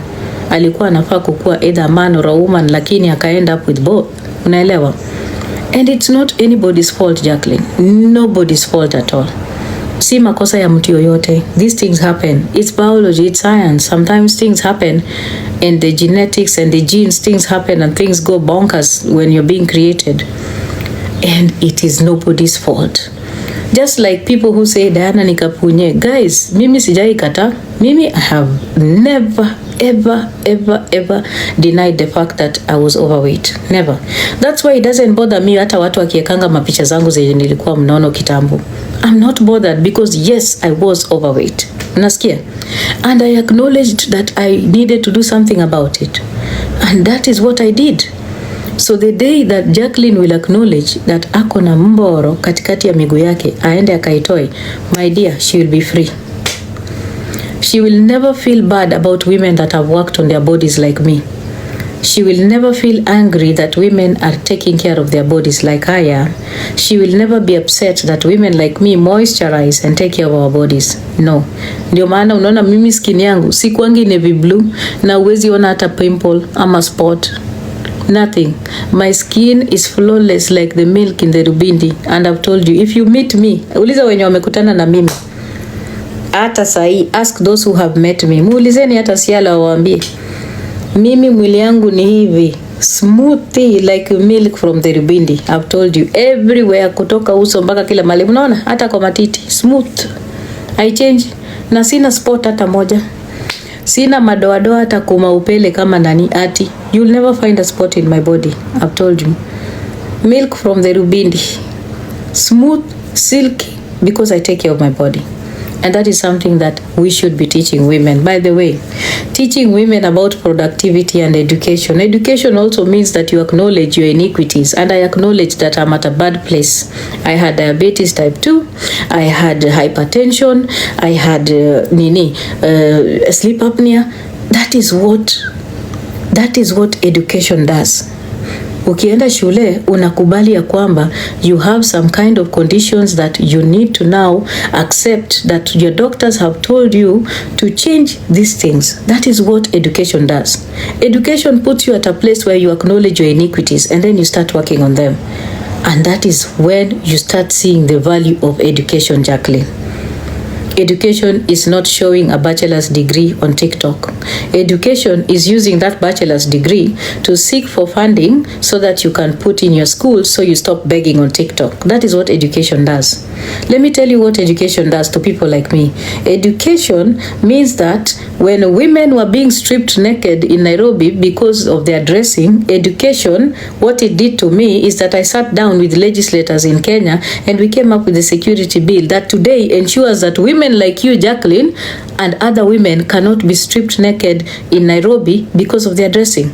Alikuwa anafaa kukuwa either a man or a woman, lakini aka end up with both. Unaelewa? And it's not anybody's fault, Jacqueline. Nobody's fault at all. Si makosa ya mtu yoyote. These things happen. It's biology, it's science. Sometimes things happen and the genetics and the genes, things happen and things go bonkers when you're being created. And it is nobody's fault. Just like people who say Diana ni kapunye. Guys, mimi sijai kata. Mimi, I have never, ever denied the fact that I was overweight. Never. That's why it doesn't bother me hata watu wakiekanga mapicha zangu zenye nilikuwa mnono kitambo. I'm not bothered because yes, I was overweight. Unasikia? And I acknowledged that I needed to do something about it. And that is what I did. So the day that Jacqueline will acknowledge that ako na mboro katikati ya miguu yake, aende akaitoe, my dear, she will be free. She will never feel bad about women that have worked on their bodies like me. She will never feel angry that women are taking care of their bodies like I am. She will never be upset that women like me moisturize and take care of our bodies. No. Ndio maana unaona mimi skin yangu sikuangi navy blue na uwezi ona hata pimple ama spot. Nothing. My skin is flawless like the milk in the rubindi. And I've told you, if you meet me, uliza wenye wamekutana na mimi. Hata sahi, ask those who have met me. Muulizeni hata siala waambie. Mimi mwili yangu ni hivi. Smoothie like milk from the rubindi. I've told you, everywhere kutoka uso mpaka kila mahali. Unaona? Hata kwa matiti. Smooth. I change. Na sina spot hata moja. Sina madoadoa hata kumaupele kama nani ati. You'll never find a spot in my body. I've told you. Milk from the rubindi. Smooth, silky, because I take care of my body. And that is something that we should be teaching women. By the way, teaching women about productivity and education. Education also means that you acknowledge your iniquities. And I acknowledge that I'm at a bad place. I had diabetes type 2. I had hypertension. I had sleep apnea. That is what education does. Ukienda shule unakubali ya kwamba you have some kind of conditions that you need to now accept, that your doctors have told you to change these things. That is what education does. Education puts you at a place where you acknowledge your iniquities and then you start working on them. And that is when you start seeing the value of education, Jacqueline. Education is not showing a bachelor's degree on TikTok. Education is using that bachelor's degree to seek for funding so that you can put in your school so you stop begging on TikTok. That is what education does. Let me tell you what education does to people like me. Education means that when women were being stripped naked in Nairobi because of their dressing, education, what it did to me is that I sat down with legislators in Kenya and we came up with a security bill that today ensures that women like you, Jacqueline, and other women cannot be stripped naked in Nairobi because of their dressing.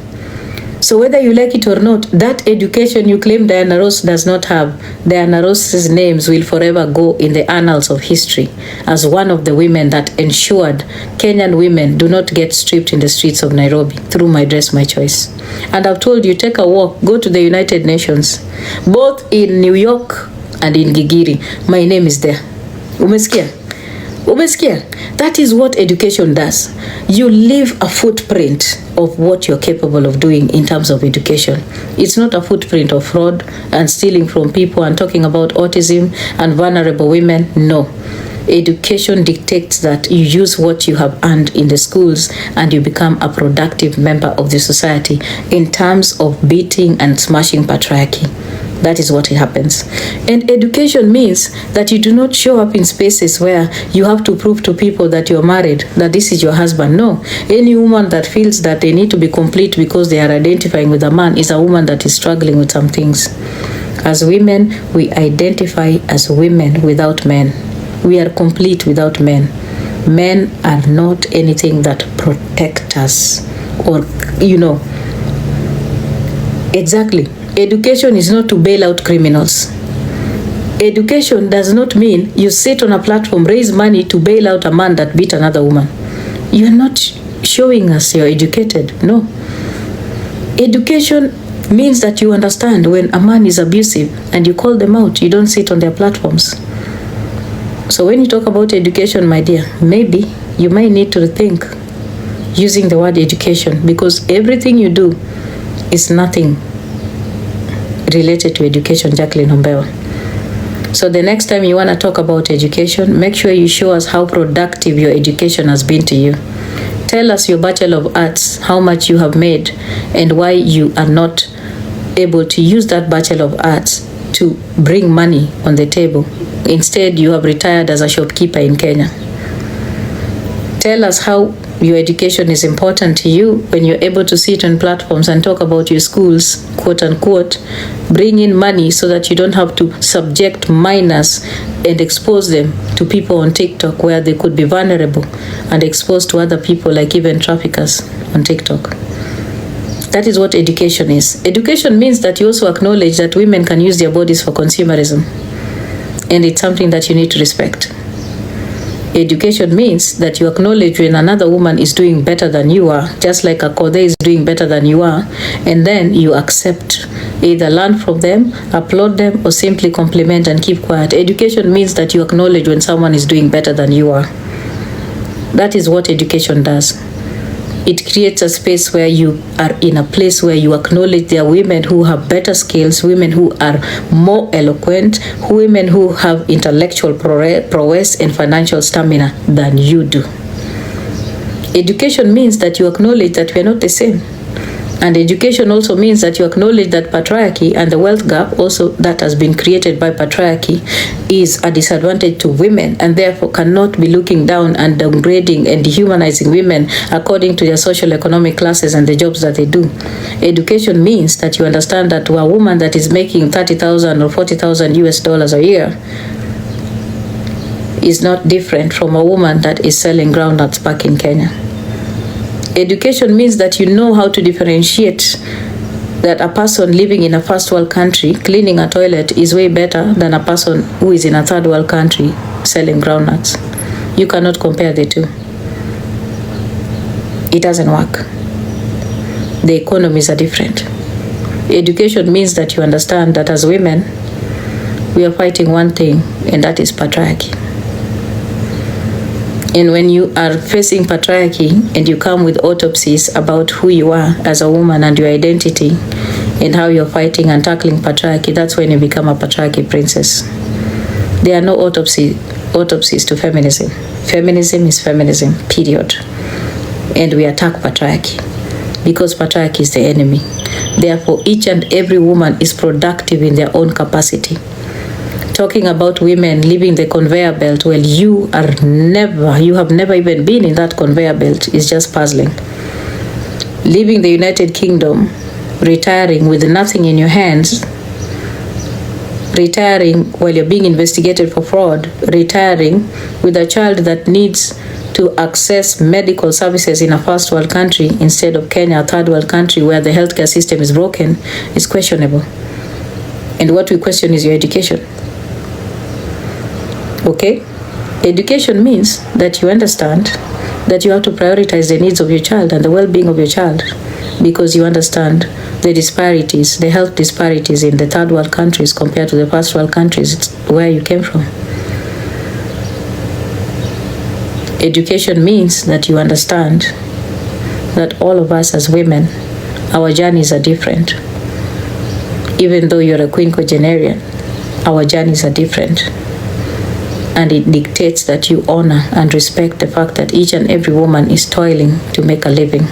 So whether you like it or not, that education you claim Diana Ross does not have, Diana Ross's names will forever go in the annals of history as one of the women that ensured Kenyan women do not get stripped in the streets of Nairobi through my dress, my choice. And I've told you, take a walk, go to the United Nations, both in New York and in Gigiri. My name is there. Umesikia? Umesikia? That is what education does. You leave a footprint of what you're capable of doing in terms of education. It's not a footprint of fraud and stealing from people and talking about autism and vulnerable women. No. Education dictates that you use what you have earned in the schools and you become a productive member of the society in terms of beating and smashing patriarchy. That is what happens. And education means that you do not show up in spaces where you have to prove to people that you're married, that this is your husband. No. Any woman that feels that they need to be complete because they are identifying with a man is a woman that is struggling with some things. As women, we identify as women without men. We are complete without men. Men are not anything that protect us or, Exactly. Education is not to bail out criminals. Education does not mean you sit on a platform, raise money to bail out a man that beat another woman. You're not showing us you're educated. No. Education means that you understand when a man is abusive and you call them out. You don't sit on their platforms. So when you talk about education, my dear, maybe you might need to rethink using the word education, because everything you do is nothing related to education, Jacqueline Hombewa. So the next time you want to talk about education, make sure you show us how productive your education has been to you. Tell us your Bachelor of Arts, how much you have made, and why you are not able to use that Bachelor of Arts to bring money on the table. Instead, you have retired as a shopkeeper in Kenya. Tell us how your education is important to you when you're able to sit on platforms and talk about your schools, quote unquote, bring in money so that you don't have to subject minors and expose them to people on TikTok where they could be vulnerable and exposed to other people, like even traffickers on TikTok. That is what education is. Education means that you also acknowledge that women can use their bodies for consumerism, and it's something that you need to respect. Education means that you acknowledge when another woman is doing better than you are, just like a Kode is doing better than you are, and then you accept, either learn from them, applaud them, or simply compliment and keep quiet. Education means that you acknowledge when someone is doing better than you are. That is what education does. It creates a space where you are in a place where you acknowledge there are women who have better skills, women who are more eloquent, women who have intellectual prowess and financial stamina than you do. Education means that you acknowledge that we are not the same. And education also means that you acknowledge that patriarchy and the wealth gap also that has been created by patriarchy is a disadvantage to women, and therefore cannot be looking down and downgrading and dehumanizing women according to their social economic classes and the jobs that they do. Education means that you understand that to a woman that is making $30,000 or $40,000 US a year is not different from a woman that is selling groundnuts back in Kenya. Education means that you know how to differentiate that a person living in a first world country cleaning a toilet is way better than a person who is in a third world country selling groundnuts. You cannot compare the two. It doesn't work. The economies are different. Education means that you understand that as women, we are fighting one thing, and that is patriarchy. And when you are facing patriarchy and you come with autopsies about who you are as a woman and your identity and how you're fighting and tackling patriarchy, that's when you become a patriarchy princess. There are no autopsies to feminism. Feminism is feminism, period. And we attack patriarchy because patriarchy is the enemy. Therefore, each and every woman is productive in their own capacity. Talking about women leaving the conveyor belt, well, you have never even been in that conveyor belt, is just puzzling. Leaving the United Kingdom, retiring with nothing in your hands, retiring while you're being investigated for fraud, retiring with a child that needs to access medical services in a first world country instead of Kenya, a third world country where the healthcare system is broken, is questionable. And what we question is your education. Okay? Education means that you understand that you have to prioritize the needs of your child and the well-being of your child, because you understand the disparities, the health disparities in the third world countries compared to the first world countries where you came from. Education means that you understand that all of us as women, our journeys are different. Even though you're a quinquagenarian, our journeys are different. and it dictates that you honor and respect the fact that each and every woman is toiling to make a living,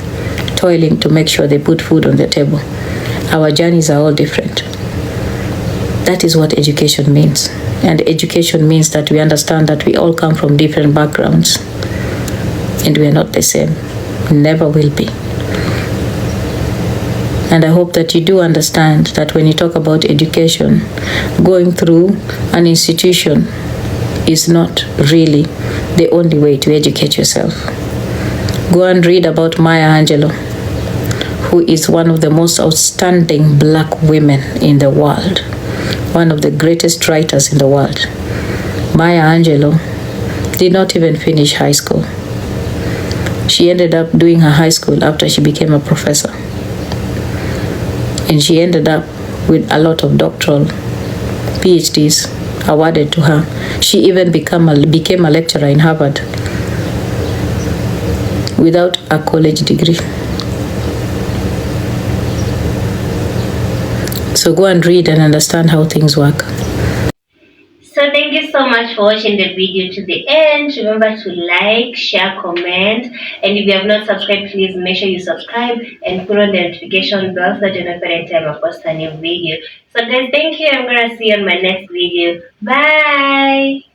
toiling to make sure they put food on the table. Our journeys are all different. That is what education means. And education means that we understand that we all come from different backgrounds and we are not the same. Never will be. And I hope that you do understand that when you talk about education, going through an institution is not really the only way to educate yourself. Go and read about Maya Angelou, who is one of the most outstanding black women in the world, one of the greatest writers in the world. Maya Angelou did not even finish high school. She ended up doing her high school after she became a professor. And she ended up with a lot of doctoral PhDs awarded to her. She even became a lecturer in Harvard without a college degree. So go and read and understand how things work. So thank you so much for watching the video to the end. Remember to like, share, comment, and if you have not subscribed, please make sure you subscribe and put on the notification bell so that you know every time I post a new video. So guys, thank you. I'm gonna see you on my next video. Bye.